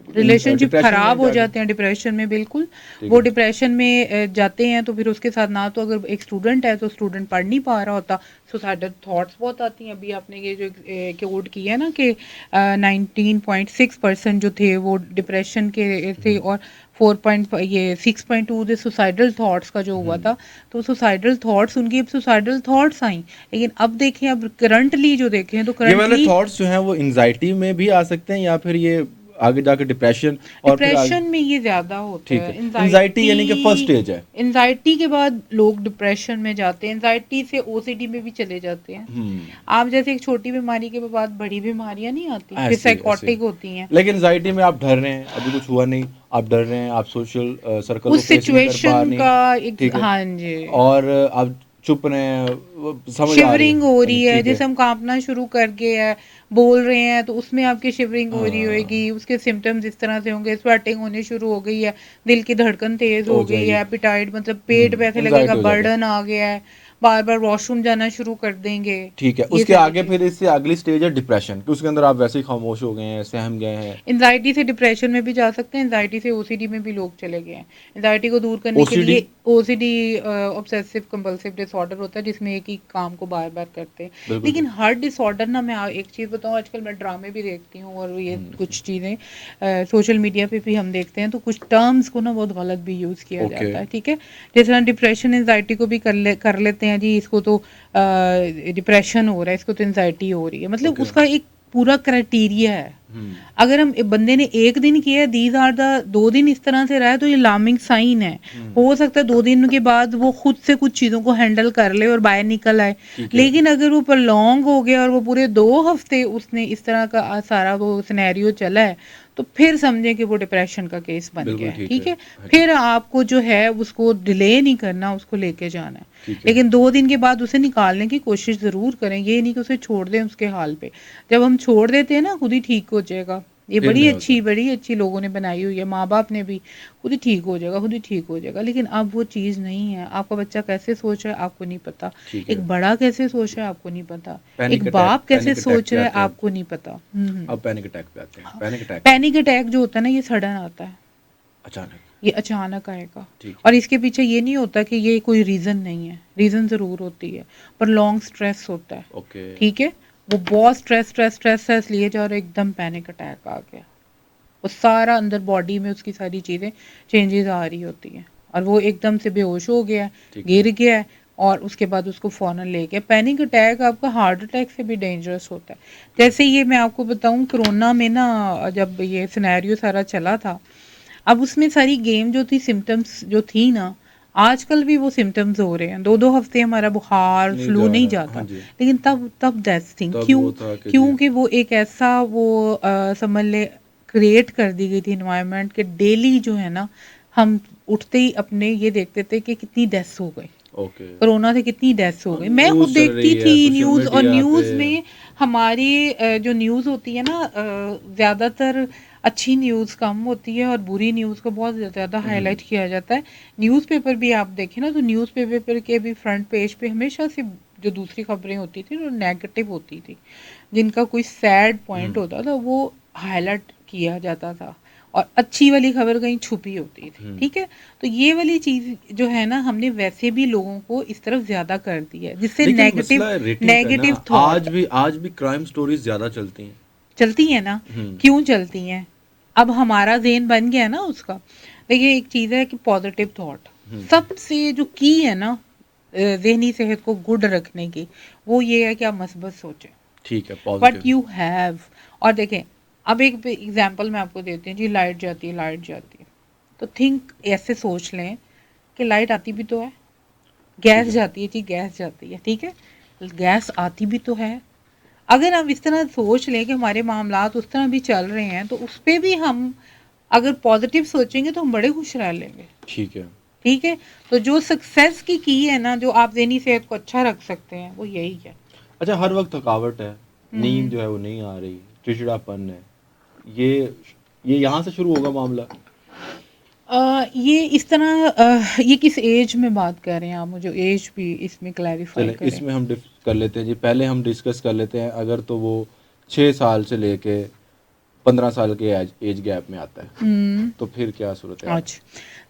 [SPEAKER 2] रिलेशनशिप
[SPEAKER 1] डिप्रेशन में
[SPEAKER 2] ख़राब हो
[SPEAKER 1] जाके
[SPEAKER 2] जाते हैं डिप्रेशन में, बिल्कुल।
[SPEAKER 1] ठीक
[SPEAKER 2] वो
[SPEAKER 1] है।
[SPEAKER 2] डिप्रेशन में जाते हैं तो फिर उसके साथ ना तो अगर एक स्टूडेंट है तो स्टूडेंट पढ़ नहीं पा रहा होता, सुसाइडल थॉट्स बहुत आती हैं। अभी आपने ये जो कोट किया है ना कि 19.6% जो थे वो डिप्रेशन के थे
[SPEAKER 1] हुँ।
[SPEAKER 2] और 6.2 थे सुसाइडल थॉट्स का जो हुआ
[SPEAKER 1] हुँ।
[SPEAKER 2] था। तो सुसाइडल थॉट्स उनकी अब सुसाइडल थॉट्स आई। लेकिन अब देखें, अब करंटली जो देखें तो
[SPEAKER 1] ये वाले
[SPEAKER 2] करंटली
[SPEAKER 1] थॉट्स जो हैं वो एंग्ज़ायटी में भी आ सकते हैं या फिर ये आगे जाके डिप्रेशन और फिर आगे
[SPEAKER 2] डिप्रेशन में ये ज़्यादा होता
[SPEAKER 1] ठीक
[SPEAKER 2] है।
[SPEAKER 1] है। एंग्ज़ायटी
[SPEAKER 2] एंग्ज़ायटी
[SPEAKER 1] यानी कि फर्स्ट स्टेज है।
[SPEAKER 2] एंग्ज़ायटी के बाद लोग डिप्रेशन में जाते हैं, एंग्ज़ायटी से ओसीडी में भी चले जाते हैं।
[SPEAKER 1] हुँ।
[SPEAKER 2] आप जैसे एक छोटी बीमारी के बाद बड़ी बीमारियाँ नहीं आती, फिर
[SPEAKER 1] ऐसे
[SPEAKER 2] साइकोटिक होती हैं।
[SPEAKER 1] लेकिन एंग्ज़ायटी में आप डर रहे हैं, अभी कुछ हुआ नहीं, आप डर रहे हैं, आप सोशल सर्कल को
[SPEAKER 2] उस
[SPEAKER 1] फेस नहीं कर पा
[SPEAKER 2] सिचुएशन
[SPEAKER 1] रही,
[SPEAKER 2] का एक
[SPEAKER 1] ठीक है?
[SPEAKER 2] हाँ जी।
[SPEAKER 1] और आप चुप रहे हैं, वो समझ आ रही
[SPEAKER 2] शिवरिंग
[SPEAKER 1] है,
[SPEAKER 2] हो
[SPEAKER 1] यानी
[SPEAKER 2] रही है,
[SPEAKER 1] ठीक है।
[SPEAKER 2] जिसम काँपना शुरू कर गया है, बोल रहे हैं तो उसमें आपकी शिवरिंग हो रही होएगी,
[SPEAKER 1] हाँ,
[SPEAKER 2] उसके सिम्पटम्स इस तरह से होंगे, स्वेटिंग होनी शुरू हो गई है, दिल की धड़कन तेज़
[SPEAKER 1] हो
[SPEAKER 2] हो गई
[SPEAKER 1] जाएगी।
[SPEAKER 2] है, एपेटाइट मतलब पेट पे
[SPEAKER 1] हुँ,
[SPEAKER 2] ऐसे लगेगा
[SPEAKER 1] एंग्ज़ायटी हो जाएगा।
[SPEAKER 2] बर्डन आ गया है, बार-बार वॉशरूम जाना शुरू कर देंगे,
[SPEAKER 1] ठीक है,
[SPEAKER 2] ये
[SPEAKER 1] उसके
[SPEAKER 2] सारी
[SPEAKER 1] आगे
[SPEAKER 2] चीज़।
[SPEAKER 1] फिर इससे अगली स्टेज है डिप्रेशन कि उसके अंदर आप वैसे ही खामोश हो गए हैं, सहम गए हैं।
[SPEAKER 2] एंग्जायटी से डिप्रेशन में भी जा सकते हैं, एंग्जायटी से ओसीडी में भी लोग चले गए हैं। एंग्जायटी को दूर करने के
[SPEAKER 1] ओसीडी
[SPEAKER 2] लिए ओसीडी ऑब्सेसिव कंपल्सिव डिसऑर्डर होता है जिसमें एक ही काम को बार-बार करते हैं।
[SPEAKER 1] बिल्कुल
[SPEAKER 2] लेकिन
[SPEAKER 1] ठीक।
[SPEAKER 2] हर डिसऑर्डर ना मैं एक चीज़ बताऊँ, आजकल मैं ड्रामे भी देखती हूँ और ये
[SPEAKER 1] हुँ,
[SPEAKER 2] कुछ चीज़ें सोशल मीडिया पे भी हम देखते हैं तो कुछ टर्म्स को ना बहुत गलत भी यूज़ किया
[SPEAKER 1] ओके,
[SPEAKER 2] जाता है, ठीक है? जिस तरह डिप्रेशन एंग्जायटी को भी कर लेते हैं जी, इसको तो डिप्रेशन हो रहा है, इसको तो एंग्जायटी हो रही है। मतलब
[SPEAKER 1] ओके।
[SPEAKER 2] उसका एक पूरा क्राइटेरिया है।
[SPEAKER 1] हुँ,
[SPEAKER 2] अगर हम बंदे ने 1 दिन किया है, दीज़ आर द 2 दिन इस तरह से रहा है तो ये अलार्मिंग साइन है।
[SPEAKER 1] हुँ,
[SPEAKER 2] हो सकता है 2 दिन के बाद वो खुद से कुछ चीज़ों को हैंडल कर ले और बाहर निकल आए।
[SPEAKER 1] ठीक है।
[SPEAKER 2] लेकिन अगर वो प्रोलॉन्ग हो गया और वो पूरे 2 हफ्ते उसने इस तरह का सारा वो सिनेरियो चला है, तो फिर समझें कि वो डिप्रेशन का केस बन गया
[SPEAKER 1] बिल्कुल
[SPEAKER 2] है,
[SPEAKER 1] ठीक
[SPEAKER 2] ठीक
[SPEAKER 1] है।
[SPEAKER 2] है?
[SPEAKER 1] हाँ जी,
[SPEAKER 2] फिर आपको जो है उसको डिले नहीं करना, उसको लेके जाना है।
[SPEAKER 1] ठीक है।
[SPEAKER 2] लेकिन 2 दिन के बाद उसे निकालने की कोशिश ज़रूर करें, ये नहीं कि उसे छोड़ दें उसके हाल पे। जब हम छोड़ देते हैं ना, खुद ही ठीक हो जाएगा। ये
[SPEAKER 1] फिर नहीं होता।
[SPEAKER 2] बड़ी अच्छी लोगों ने बनाई हुई है, माँ-बाप ने भी, खुद ही ठीक हो जाएगा, खुद ही ठीक हो जाएगा। लेकिन अब वो चीज़ नहीं है, आपका बच्चा कैसे सोच रहा है आपको नहीं पता,
[SPEAKER 1] ठीक है।
[SPEAKER 2] एक बड़ा कैसे सोच रहा है आपको नहीं पता, एक
[SPEAKER 1] पैनिक
[SPEAKER 2] बाप कैसे
[SPEAKER 1] अटैक
[SPEAKER 2] सोच
[SPEAKER 1] पे
[SPEAKER 2] रहा है
[SPEAKER 1] आते हैं अब।
[SPEAKER 2] आपको नहीं पता। हुँ, हुँ।
[SPEAKER 1] अब पैनिक अटैक पे आते हैं।
[SPEAKER 2] हाँ,
[SPEAKER 1] पैनिक अटैक
[SPEAKER 2] पैनिक अटैक जो होता है ना, ये सडन आता है,
[SPEAKER 1] अचानक,
[SPEAKER 2] ये अचानक आएगा
[SPEAKER 1] ठीक
[SPEAKER 2] और
[SPEAKER 1] है।
[SPEAKER 2] इसके पीछे ये नहीं होता कि ये कोई रीज़न नहीं है, रीज़न ज़रूर होती है, पर लॉन्ग स्ट्रेस होता है,
[SPEAKER 1] ओके,
[SPEAKER 2] ठीक है? वो बहुत स्ट्रेस लिए जा रहे, एकदम पैनिक अटैक आ गया। वो सारा अंदर बॉडी में उसकी सारी चीज़ें चेंजेस आ रही होती हैं और वो एकदम से बेहोश हो गया है,
[SPEAKER 1] ठीक है।
[SPEAKER 2] गिर गया है और उसके बाद उसको फ़ौरन ले गया। पैनिक अटैक आपका हार्ट अटैक से भी डेंजरस होता है। जैसे ये मैं आपको बताऊँ कोरोना में ना जब ये सिनेरियो सारा चला था, अब उसमें सारी गेम जो थी सिम्पटम्स जो थी ना, आजकल भी वो सिम्पटम्स हो रहे हैं। 2-2 हफ्ते हमारा बुखार,
[SPEAKER 1] नहीं
[SPEAKER 2] फ्लू
[SPEAKER 1] जा
[SPEAKER 2] नहीं
[SPEAKER 1] रहा है,
[SPEAKER 2] जाता।
[SPEAKER 1] हाँ जी।
[SPEAKER 2] लेकिन तब दैट्स थिंग
[SPEAKER 1] तब
[SPEAKER 2] क्यों?
[SPEAKER 1] वो था कि जी
[SPEAKER 2] क्योंकि वो एक ऐसा वो समझ लें क्रिएट कर दी गई थी एनवायरनमेंट कि डेली जो है ना, हम उठते ही अपने ये देखते थे कि कितनी डेथ्स हो गई।
[SPEAKER 1] ओके।
[SPEAKER 2] कोरोना से कितनी डेथ्स हो
[SPEAKER 1] हाँ,
[SPEAKER 2] गई। मैं खुद
[SPEAKER 1] न्यूज़ चल
[SPEAKER 2] देखती
[SPEAKER 1] रही है
[SPEAKER 2] थी
[SPEAKER 1] सोशल
[SPEAKER 2] न्यूज़ और
[SPEAKER 1] मीडिया पे।
[SPEAKER 2] न्यूज़ में हमारी जो न्यूज़ होती है ना ज़्यादातर अच्छी न्यूज़ कम होती है और बुरी न्यूज़ को बहुत ज़्यादा हाईलाइट किया जाता है। न्यूज़पेपर भी आप देखें ना तो न्यूज़पेपर के भी फ्रंट पेज पे हमेशा से जो दूसरी खबरें होती थी वो नेगेटिव होती थी। जिनका कोई सैड पॉइंट होता था वो हाईलाइट किया जाता था और अच्छी वाली खबर कहीं छुपी होती थी, ठीक है? तो ये वाली चीज़ जो है ना हमने वैसे भी लोगों को इस तरफ ज़्यादा कर दी है जिससे
[SPEAKER 1] लेकिन
[SPEAKER 2] नेगेटिव
[SPEAKER 1] मसला रेटिंग का है ना,
[SPEAKER 2] नेगेटिव थॉट
[SPEAKER 1] आज भी क्राइम स्टोरीज़ ज़्यादा चलती हैं।
[SPEAKER 2] चलती हैं ना,
[SPEAKER 1] हुँ,
[SPEAKER 2] क्यों चलती हैं? अब हमारा ज़हन बन गया ना उसका। देखिए एक चीज़ है कि पॉज़िटिव थॉट
[SPEAKER 1] हुँ,
[SPEAKER 2] सबसे जो की है ना ज़हनी सेहत को गुड रखने की, वो ये है कि आप मस्बत सोचें।
[SPEAKER 1] ठीक है,
[SPEAKER 2] व्हाट
[SPEAKER 1] पॉज़िटिव।
[SPEAKER 2] यू हैव और देखें अब एक एग्जांपल मैं आपको देती हूँ जी लाइट जाती है तो थिंक ऐसे सोच लें कि लाइट आती भी तो है
[SPEAKER 1] ठीक
[SPEAKER 2] गैस
[SPEAKER 1] है।
[SPEAKER 2] जाती है जी गैस जाती है ठीक है गैस आती भी तो है अगर हम इस तरह सोच लें कि हमारे मामलात उस तरह भी चल रहे हैं तो उस पर भी हम अगर पॉजिटिव सोचेंगे तो हम बड़े खुश रह लेंगे
[SPEAKER 1] ठीक है।
[SPEAKER 2] ठीक है तो जो सक्सेस की है ना जो आप ज़हनी सेहत को अच्छा रख सकते हैं वो यही है
[SPEAKER 1] अच्छा, हर वक़्त थकावट है, नींद
[SPEAKER 2] हम्म
[SPEAKER 1] जो है वो नहीं आ रही, चिड़चिड़ापन है, ये ये यहाँ से शुरू होगा मामला?
[SPEAKER 2] ये इस तरह ये किस एज में बात कर रहे हैं आप मुझे एज भी इसमें क्लैरिफाई
[SPEAKER 1] चलें,
[SPEAKER 2] करें
[SPEAKER 1] इसमें हम डिफ कर लेते हैं जी, पहले हम डिस्कस कर लेते हैं अगर तो वो 6 साल से लेके 15 साल के एज गैप में आता है,
[SPEAKER 2] हम्म
[SPEAKER 1] तो फिर क्या सूरत-ए-हाल है?
[SPEAKER 2] अच्छा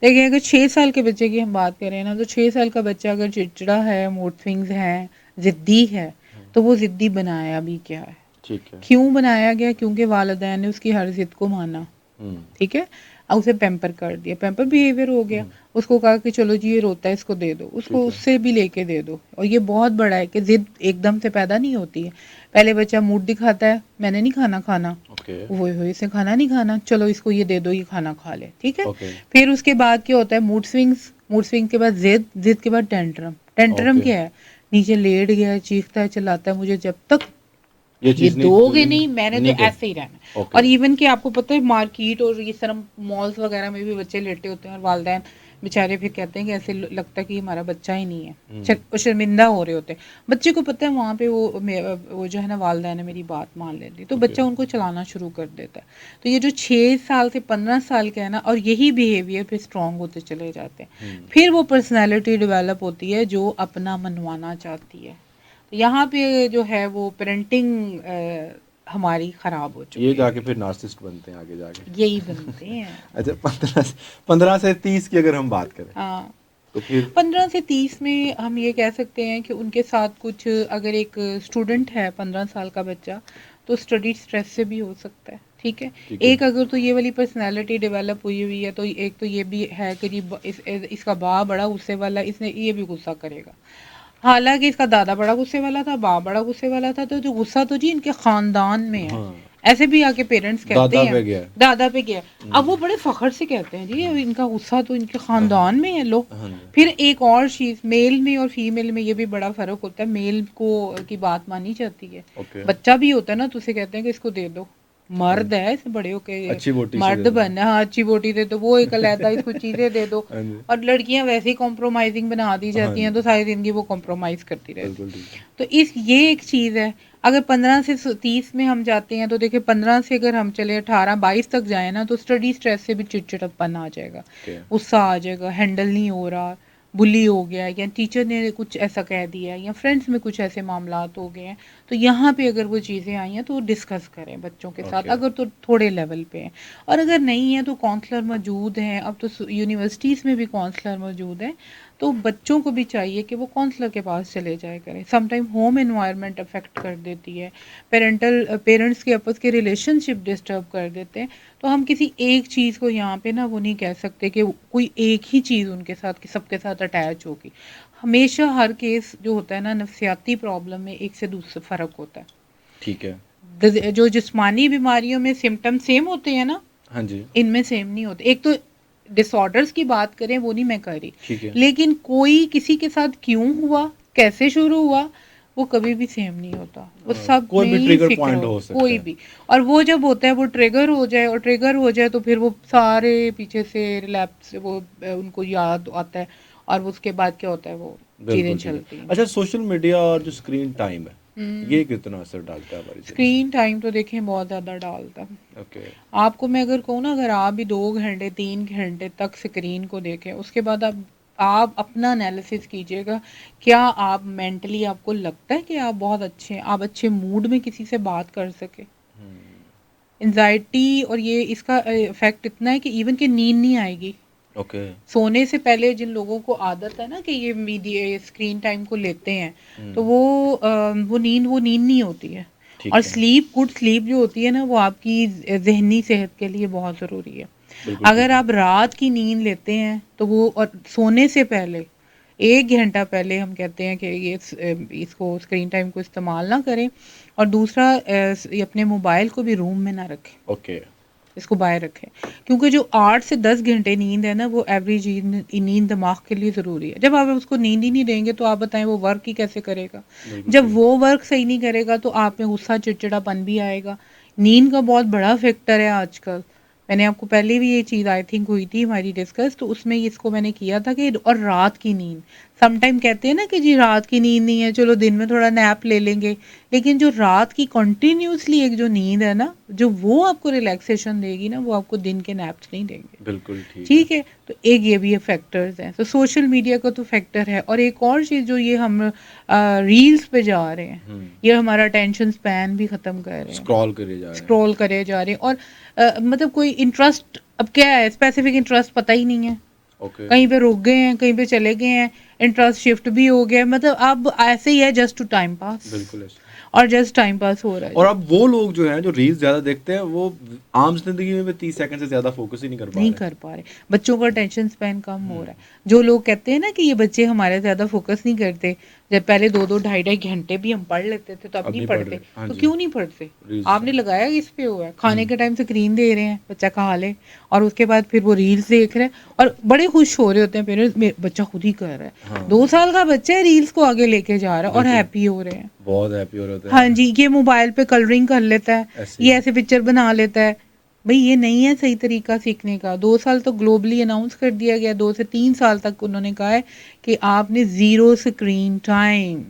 [SPEAKER 2] देखिए अगर 6 साल के बच्चे की हम बात करें ना तो 6 साल का बच्चा अगर चिड़चिड़ा है मूड स्विंग्स हैं ज़िद्दी है
[SPEAKER 1] हाँ,
[SPEAKER 2] तो वो ज़िद्दी बनाया भी क्या है
[SPEAKER 1] ठीक है।
[SPEAKER 2] क्यों बनाया गया क्योंकि वालिदैन ने उसकी हर ज़िद को माना
[SPEAKER 1] हुँ,
[SPEAKER 2] ठीक है उसे पैम्पर कर दिया पैम्पर बिहेवियर हो गया
[SPEAKER 1] हुँ,
[SPEAKER 2] उसको कहा कि चलो जी ये रोता है इसको दे दो उसको
[SPEAKER 1] ठीक है।
[SPEAKER 2] उससे भी लेके दे दो और ये बहुत बड़ा है कि ज़िद एकदम से पैदा नहीं होती है पहले बच्चा मूड दिखाता है मैंने नहीं खाना खाना
[SPEAKER 1] ओके,
[SPEAKER 2] वो इसे खाना नहीं खाना चलो इसको ये दे दो ये खाना खा ले ठीक है
[SPEAKER 1] ओके,
[SPEAKER 2] फिर उसके बाद क्या होता है मूड स्विंग के बाद जिद के बाद टेंट्रम
[SPEAKER 1] ओके।
[SPEAKER 2] क्या है नीचे लेट गया है चीखता है चिल्लाता है मुझे जब तक
[SPEAKER 1] ये
[SPEAKER 2] ये
[SPEAKER 1] चीज़ नहीं
[SPEAKER 2] दोगे
[SPEAKER 1] पूरी
[SPEAKER 2] नहीं मैंने तो
[SPEAKER 1] नहीं कर
[SPEAKER 2] ऐसे ही रहना है
[SPEAKER 1] ओके,
[SPEAKER 2] और इवन कि आपको पता है मार्केट और ये तरह मॉल्स वगैरह में भी बच्चे लेटे होते हैं और वालदैन बेचारे फिर कहते हैं कि ऐसे लगता है कि हमारा बच्चा ही नहीं है
[SPEAKER 1] हुँ,
[SPEAKER 2] वो शर्मिंदा हो रहे होते हैं बच्चे को पता है वहाँ पे वो जो है ना वालदैन ने मेरी बात मान लेती तो
[SPEAKER 1] ओके,
[SPEAKER 2] बच्चा उनको चलाना शुरू कर देता है तो ये जो 6 साल से 15 साल का है ना और यही बिहेवियर फिर स्ट्रांग होते चले जाते हैं
[SPEAKER 1] हुँ,
[SPEAKER 2] फिर वो पर्सनैलिटी डेवलप होती है जो अपना मनवाना चाहती है तो यहाँ पे जो है वो पेरेंटिंग हमारी ख़राब हो
[SPEAKER 1] ये
[SPEAKER 2] चुकी है
[SPEAKER 1] जाके फिर नार्सिसिस्ट बनते हैं आगे जाके।
[SPEAKER 2] यही बनते हैं
[SPEAKER 1] अच्छा, 15 से 30 की अगर हम बात करें,
[SPEAKER 2] हाँ
[SPEAKER 1] तो फिर
[SPEAKER 2] 15 से 30 में हम ये कह सकते हैं कि उनके साथ कुछ अगर एक स्टूडेंट है 15 साल का बच्चा तो स्टडी स्ट्रेस से भी हो सकता है ठीक है
[SPEAKER 1] ठीक है,
[SPEAKER 2] एक अगर तो ये वाली पर्सनालिटी डेवलप हुई हुई है तो एक तो ये भी है कि जी इसका बाप बड़ा गुस्से वाला इसने ये भी गुस्सा करेगा हालांकि इसका दादा बड़ा गुस्से वाला था बाप बड़ा गुस्से वाला था तो जो गुस्सा तो जी इनके खानदान में है
[SPEAKER 1] हाँ,
[SPEAKER 2] ऐसे भी आके पेरेंट्स कहते
[SPEAKER 1] दादा
[SPEAKER 2] हैं
[SPEAKER 1] पे गया है।
[SPEAKER 2] दादा पे गया अब वो
[SPEAKER 1] हुँ,
[SPEAKER 2] बड़े फखर से कहते हैं जी अब
[SPEAKER 1] हुँ,
[SPEAKER 2] इनका गुस्सा तो इनके
[SPEAKER 1] हाँ,
[SPEAKER 2] खानदान में है लो
[SPEAKER 1] हाँ जी,
[SPEAKER 2] फिर एक और चीज़ मेल में और फीमेल में ये भी बड़ा फ़र्क होता है मेल को की बात मानी जाती है
[SPEAKER 1] ओके,
[SPEAKER 2] बच्चा भी होता है ना तो उसे कहते हैं कि इसको दे दो
[SPEAKER 1] हाँ,
[SPEAKER 2] मर्द है इसे बड़े होके
[SPEAKER 1] अच्छी बोटी से दे
[SPEAKER 2] मर्द
[SPEAKER 1] दो।
[SPEAKER 2] बनना हाँ अच्छी बोटी दे दो वो एक अलहदा इसको चीज़ें दे दो
[SPEAKER 1] हाँ जी,
[SPEAKER 2] और लड़कियां वैसे ही कॉम्प्रोमाइजिंग बना दी
[SPEAKER 1] हाँ
[SPEAKER 2] जाती हैं तो
[SPEAKER 1] जी,
[SPEAKER 2] सारी ज़िंदगी वो कॉम्प्रोमाइज़ करती रहती
[SPEAKER 1] बिल्कुल ठीक है।
[SPEAKER 2] तो इस ये एक चीज़ है अगर 15 से 30 में हम जाते हैं तो देखिए 15 से अगर हम चले 18-22 तक जाए ना तो स्टडी स्ट्रेस से भी चिड़चिड़ापन आ जाएगा
[SPEAKER 1] ओके,
[SPEAKER 2] गुस्सा आ जाएगा हैंडल नहीं हो रहा बुली हो गया या टीचर ने कुछ ऐसा कह दिया या फ्रेंड्स में कुछ ऐसे मामलात हो गए हैं तो यहाँ पे अगर वो चीज़ें आई हैं तो डिस्कस करें बच्चों के साथ
[SPEAKER 1] ओके,
[SPEAKER 2] अगर तो थोड़े लेवल पे हैं और अगर नहीं है तो काउंसलर मौजूद हैं अब तो यूनिवर्सिटीज़ में भी काउंसलर मौजूद हैं तो बच्चों को भी चाहिए कि वो काउंसलर के पास चले जाया करें। समटाइम होम एनवायरनमेंट अफेक्ट कर देती है, पेरेंट्स के आपस के रिलेशनशिप डिस्टर्ब कर देते हैं। तो हम किसी एक चीज़ को यहाँ पे ना वो नहीं कह सकते कि कोई एक ही चीज़ उनके साथ कि सबके साथ अटैच होगी। हमेशा हर केस जो होता है ना नफ्सियाती प्रॉब्लम में एक से दूसरे फ़र्क होता है।
[SPEAKER 1] ठीक है।
[SPEAKER 2] जो जिस्मानी बीमारियों में सिम्टम सेम होते हैं ना,
[SPEAKER 1] हाँ जी।
[SPEAKER 2] इनमें सेम नहीं होते। एक तो डिसऑर्डर्स की बात करें वो नहीं मैं कर रही,
[SPEAKER 1] ठीक है।
[SPEAKER 2] लेकिन कोई किसी के साथ क्यों हुआ, कैसे शुरू हुआ, वो कभी भी सेम नहीं होता। वो सब
[SPEAKER 1] कोई
[SPEAKER 2] में
[SPEAKER 1] भी
[SPEAKER 2] ही
[SPEAKER 1] ट्रिगर
[SPEAKER 2] फ़िक्र
[SPEAKER 1] पॉइंट
[SPEAKER 2] हो,
[SPEAKER 1] हो सकता
[SPEAKER 2] कोई
[SPEAKER 1] है।
[SPEAKER 2] भी। और वो जब होता है वो ट्रिगर हो जाए तो फिर वो सारे पीछे से रिलैप्स वो उनको याद आता है और वो उसके बाद क्या होता है वो चीज़ें
[SPEAKER 1] बिल्कुल ठीक है।
[SPEAKER 2] चलती हैं।
[SPEAKER 1] अच्छा, सोशल मीडिया और जो स्क्रीन टाइम है,
[SPEAKER 2] हुँ।
[SPEAKER 1] ये कितना असर डालता है हमारी ज़िंदगी
[SPEAKER 2] स्क्रीन टाइम तो देखें बहुत ज़्यादा डालता है।
[SPEAKER 1] में? ओके।
[SPEAKER 2] आपको मैं अगर कहूँ ना अगर आप भी 2 घंटे 3 घंटे तक स्क्रीन को देखें उसके बाद आप अपना एनालिसिस कीजिएगा। क्या आप मेंटली आपको लगता है कि आप बहुत अच्छे हैं, आप अच्छे मूड में किसी से बात कर सकें? एंग्ज़ायटी और ये इसका इफ़ेक्ट इतना है कि इवन कि नींद नहीं आएगी।
[SPEAKER 1] ओके।
[SPEAKER 2] सोने से पहले जिन लोगों को आदत है ना कि ये मीडिया स्क्रीन टाइम को लेते हैं, तो
[SPEAKER 1] हुँ।
[SPEAKER 2] वो नींद नहीं होती है। और
[SPEAKER 1] ठीक है।
[SPEAKER 2] गुड स्लीप जो होती है ना वो आपकी ज़हनी सेहत के लिए बहुत ज़रूरी है।
[SPEAKER 1] बिल्कुल
[SPEAKER 2] अगर
[SPEAKER 1] ठीक है।
[SPEAKER 2] आप रात की नींद लेते हैं तो वो और सोने से पहले 1 घंटा पहले हम कहते हैं कि इसको स्क्रीन टाइम को इस्तेमाल ना करें और दूसरा ये अपने मोबाइल को भी रूम में ना रखें।
[SPEAKER 1] ओके।
[SPEAKER 2] इसको बाहर रखें क्योंकि जो 8 से 10 घंटे नींद है ना वो एवरेज नींद दिमाग के लिए ज़रूरी है। जब आप उसको नींद ही नहीं देंगे तो आप बताएं वो वर्क ही कैसे करेगा।
[SPEAKER 1] बिल्कुल
[SPEAKER 2] जब
[SPEAKER 1] ठीक है।
[SPEAKER 2] वो वर्क सही नहीं करेगा तो आप में गुस्सा चिड़चिड़ापन भी आएगा। नींद का बहुत बड़ा फैक्टर है आजकल। मैंने आपको पहले भी ये चीज़ आई थिंक हुई थी हमारी डिस्कस तो उसमें इसको मैंने किया था कि और रात की नींद समटाइम कहते हैं ना कि जी रात की नींद नहीं है चलो दिन में थोड़ा नैप ले लेंगे, लेकिन जो रात की कंटिन्यूअसली एक जो नींद है ना जो वो आपको रिलैक्सेशन देगी ना वो आपको दिन के नैप्स नहीं देंगे।
[SPEAKER 1] बिल्कुल ठीक है।
[SPEAKER 2] ठीक है, तो एक ये भी फैक्टर्स हैं। तो सोशल मीडिया का तो फैक्टर है और एक और चीज़ जो ये हम रील्स पे जा रहे हैं,
[SPEAKER 1] हुँ।
[SPEAKER 2] ये हमारा अटेंशन स्पैन भी ख़त्म कर रहे हैं।
[SPEAKER 1] स्क्रॉल करे जा रहे हैं।
[SPEAKER 2] स्क्रॉल करे जा रहे हैं और मतलब कोई इंटरेस्ट अब क्या है स्पेसिफिक इंटरेस्ट पता ही नहीं है।
[SPEAKER 1] ओके।
[SPEAKER 2] कहीं पे रुक गए हैं, कहीं पे चले गए हैं, इंटरेस्ट शिफ्ट भी हो गया है, मतलब अब ऐसे ही है जस्ट टू टाइम पास
[SPEAKER 1] बिल्कुल ऐसे।
[SPEAKER 2] और जस्ट टाइम पास हो रहा है
[SPEAKER 1] और
[SPEAKER 2] जी।
[SPEAKER 1] अब वो लोग जो हैं, जो रील्स ज़्यादा देखते हैं, वो आम ज़िंदगी में भी 30 सेकंड से ज़्यादा फ़ोकस ही नहीं कर पा
[SPEAKER 2] नहीं
[SPEAKER 1] रहे।
[SPEAKER 2] कर पा रहे। बच्चों का अटेंशन स्पैन कम हो
[SPEAKER 1] हुँ।
[SPEAKER 2] रहा है। जो लोग कहते हैं ना कि ये बच्चे हमारे ज़्यादा फ़ोकस नहीं करते, जब पहले 2-2 ढाई-ढाई घंटे भी हम पढ़ लेते थे तो अब
[SPEAKER 1] अब
[SPEAKER 2] नहीं
[SPEAKER 1] नहीं पढ़
[SPEAKER 2] पढ़ते।
[SPEAKER 1] रहे। हाँ
[SPEAKER 2] तो
[SPEAKER 1] जी।
[SPEAKER 2] क्यों नहीं पढ़ते?
[SPEAKER 1] रील्स
[SPEAKER 2] आपने लगाया किस पे हुआ है? खाने
[SPEAKER 1] हुँ।
[SPEAKER 2] के टाइम स्क्रीन दे रहे हैं, बच्चा खा ले और उसके बाद फिर वो रील्स देख रहा है और बड़े खुश हो रहे होते हैं पेरेंट्स मे बच्चा खुद ही कर रहा है।
[SPEAKER 1] हाँ,
[SPEAKER 2] 2 साल का बच्चा है रील्स को आगे लेके जा रहा है और
[SPEAKER 1] बिल्कुल।
[SPEAKER 2] हैप्पी हो रहे हैं।
[SPEAKER 1] बहुत हैप्पी हो रहे होते
[SPEAKER 2] हाँ
[SPEAKER 1] हैं।
[SPEAKER 2] जी, ये मोबाइल पे कलरिंग कर लेता है,
[SPEAKER 1] ऐसे
[SPEAKER 2] ये
[SPEAKER 1] ही।
[SPEAKER 2] ऐसे पिक्चर बना लेता है। भई ये नहीं है सही तरीका सीखने का। 2 साल तो ग्लोबली अनाउंस कर दिया गया, 2 से 3 साल तक उन्होंने कहा है कि आपने ज़ीरो स्क्रीन टाइम।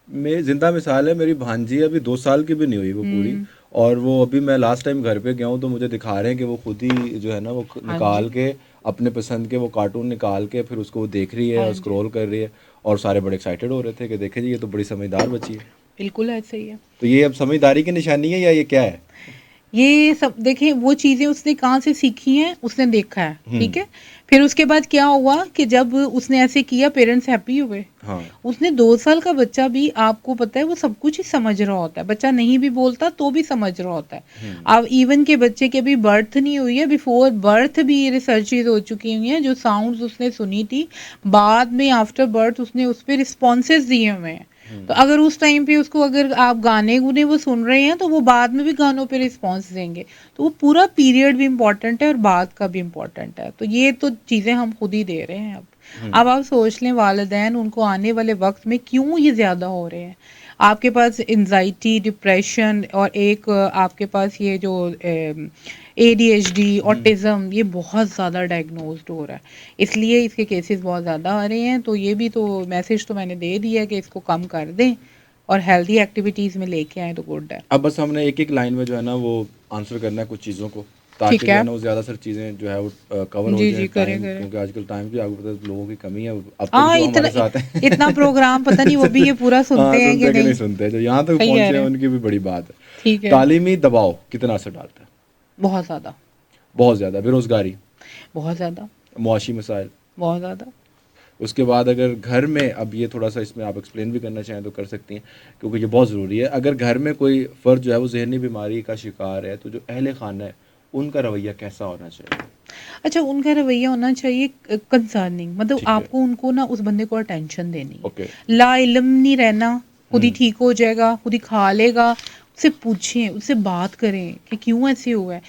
[SPEAKER 1] मेरी ज़िंदा मिसाल है, मेरी भांजी अभी 2 साल की भी नहीं हुई वो पूरी,
[SPEAKER 2] हुँ,
[SPEAKER 1] और वो अभी मैं लास्ट टाइम घर पे गया हूँ तो मुझे दिखा रहे हैं कि वो खुद ही जो है ना वो
[SPEAKER 2] हाँ जी,
[SPEAKER 1] निकाल के अपने पसंद के वो कार्टून निकाल के फिर उसको वो देख रही है
[SPEAKER 2] हाँ
[SPEAKER 1] और
[SPEAKER 2] जी।
[SPEAKER 1] स्क्रॉल कर रही है, और सारे बड़े एक्साइटेड हो रहे थे कि देखें जी ये तो बड़ी समझदार बच्ची है।
[SPEAKER 2] बिल्कुल ऐसे ही है।
[SPEAKER 1] तो ये अब समझदारी की निशानी है या ये क्या है?
[SPEAKER 2] ये सब देखिए वो चीज़ें उसने कहाँ से सीखी हैं, उसने देखा है,
[SPEAKER 1] हुँ।
[SPEAKER 2] ठीक है? फिर उसके बाद क्या हुआ कि जब उसने ऐसे किया पेरेंट्स हैप्पी हुए।
[SPEAKER 1] हाँ।
[SPEAKER 2] उसने 2 साल का बच्चा भी आपको पता है वो सब कुछ ही समझ रहा होता है। बच्चा नहीं भी बोलता तो भी समझ रहा होता है।
[SPEAKER 1] हुँ।
[SPEAKER 2] अब इवन के बच्चे की अभी बर्थ नहीं हुई है, बिफोर बर्थ भी ये रिसर्चेज़ हो चुकी हुई हैं, जो साउंड्स उसने सुनी थी, बाद में आफ्टर बर्थ उसने उस पे रिस्पॉन्सेज़ दिए हुए हैं।
[SPEAKER 1] हुँ।
[SPEAKER 2] तो अगर उस टाइम पे उसको अगर आप गाने-गुने वो सुन रहे हैं, तो वो बाद में भी गानों पे रिस्पॉन्स देंगे। तो वो पूरा पीरियड भी इम्पोर्टेंट है और बाद का भी इम्पोर्टेंट है। तो ये तो चीज़ें हम खुद ही दे रहे हैं अब।
[SPEAKER 1] हुँ।
[SPEAKER 2] अब आप सोच लें वालिदैन उनको आने वाले वक़्त में क्यों ये ज़्यादा हो रहे हैं। आपके पास एंग्ज़ायटी, डिप्रेशन और एक आपके पास ये जो एडीएचडी,
[SPEAKER 1] हुँ।
[SPEAKER 2] ऑटिज़्म ये बहुत ज़्यादा डायग्नोज़्ड हो रहा है। इसलिए इसके केसेस बहुत ज़्यादा आ रहे हैं। तो ये भी तो मैसेज तो मैंने दे दिया है कि इसको कम कर दें और हेल्दी एक्टिविटीज़ में लेके आएँ तो गुड है।
[SPEAKER 1] अब बस हमने एक-एक लाइन में जो है ना वो आंसर करना है कुछ चीज़ों को, ताकि
[SPEAKER 2] ठीक
[SPEAKER 1] जो है
[SPEAKER 2] है।
[SPEAKER 1] ना वो ज़्यादातर चीज़ें जो है वो कवर हो
[SPEAKER 2] जी,
[SPEAKER 1] जाएँ
[SPEAKER 2] जी, करें,
[SPEAKER 1] टाइम,
[SPEAKER 2] करें।
[SPEAKER 1] क्योंकि आजकल टाइम की आपको पता है लोगों की कमी है। अब तक
[SPEAKER 2] हाँ,
[SPEAKER 1] जो
[SPEAKER 2] इतना
[SPEAKER 1] हमारे साथ हैं
[SPEAKER 2] इतना प्रोग्राम पता नहीं वो भी ये पूरा
[SPEAKER 1] हाँ,
[SPEAKER 2] सुनते हैं कि
[SPEAKER 1] सुनते कि नहीं
[SPEAKER 2] नहीं?
[SPEAKER 1] सुनते, जो यहाँ तक
[SPEAKER 2] सही कह
[SPEAKER 1] पहुँचे
[SPEAKER 2] रहे
[SPEAKER 1] हैं
[SPEAKER 2] हैं।
[SPEAKER 1] उनकी भी बड़ी बात है।
[SPEAKER 2] ठीक है।
[SPEAKER 1] तालीमी दबाव कितना असर डालता है?
[SPEAKER 2] बहुत ज़्यादा,
[SPEAKER 1] बहुत ज़्यादा। बेरोज़गारी,
[SPEAKER 2] बहुत ज़्यादा,
[SPEAKER 1] मुआशी मसाइल,
[SPEAKER 2] बहुत ज़्यादा।
[SPEAKER 1] उसके बाद अगर घर में, अब ये थोड़ा सा इसमें आप एक्सप्लेन भी करना चाहें तो कर सकती हैं, क्योंकि ये बहुत ज़रूरी है। अगर घर में कोई फ़र्द जो है वो ज़हनी बीमारी का शिकार है, तो जो अहले खाना है उनका रवैया कैसा होना चाहिए?
[SPEAKER 2] अच्छा, उनका रवैया होना चाहिए कंसर्निंग, मतलब
[SPEAKER 1] ठीक है।
[SPEAKER 2] आपको उनको ना उस बंदे को अटेंशन देनी है।
[SPEAKER 1] ओके।
[SPEAKER 2] लाइल्म नहीं रहना, खुद ही
[SPEAKER 1] हुँ।
[SPEAKER 2] ठीक हो जाएगा, खुद ही खा लेगा। उससे पूछें, उससे बात करें कि क्यों ऐसे हुआ है,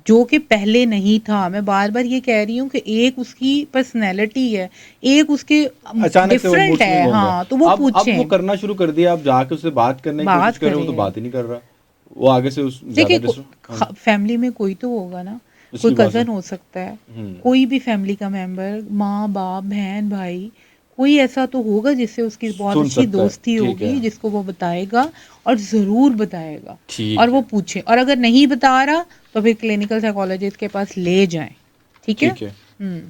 [SPEAKER 2] जो कि पहले नहीं था। मैं बार-बार ये कह रही हूँ कि एक उसकी पर्सनैलिटी है, एक उसके
[SPEAKER 1] अचानक से वो मूड
[SPEAKER 2] डिफरेंट
[SPEAKER 1] स्विंग
[SPEAKER 2] है,
[SPEAKER 1] हो गया।
[SPEAKER 2] हाँ, तो वो
[SPEAKER 1] अब वो
[SPEAKER 2] पूछें,
[SPEAKER 1] करना शुरू कर दिया, आप जाके उससे बात करने की कोशिश
[SPEAKER 2] बात
[SPEAKER 1] कर रहे हो, वो तो
[SPEAKER 2] करें।
[SPEAKER 1] बात ही नहीं कर रहा। वो आगे से उस
[SPEAKER 2] देखिए
[SPEAKER 1] ज़्यादा हाँ जी,
[SPEAKER 2] फैमिली में कोई तो होगा ना, कोई
[SPEAKER 1] उसकी बात
[SPEAKER 2] कज़न
[SPEAKER 1] सुन।
[SPEAKER 2] हो सकता है,
[SPEAKER 1] हुँ।
[SPEAKER 2] कोई भी फैमिली का मेंबर, माँ बाप बहन भाई, कोई ऐसा तो होगा जिससे उसकी बहुत
[SPEAKER 1] सुन
[SPEAKER 2] अच्छी
[SPEAKER 1] सकता है,
[SPEAKER 2] दोस्ती
[SPEAKER 1] ठीक है।
[SPEAKER 2] होगी, जिसको वो बताएगा और ज़रूर बताएगा। और
[SPEAKER 1] ठीक
[SPEAKER 2] वो
[SPEAKER 1] है,
[SPEAKER 2] पूछे, और अगर नहीं बता रहा तो फिर क्लिनिकल साइकोलॉजिस्ट के पास ले जाएं, ठीक है।
[SPEAKER 1] ठीक है।
[SPEAKER 2] हम्म।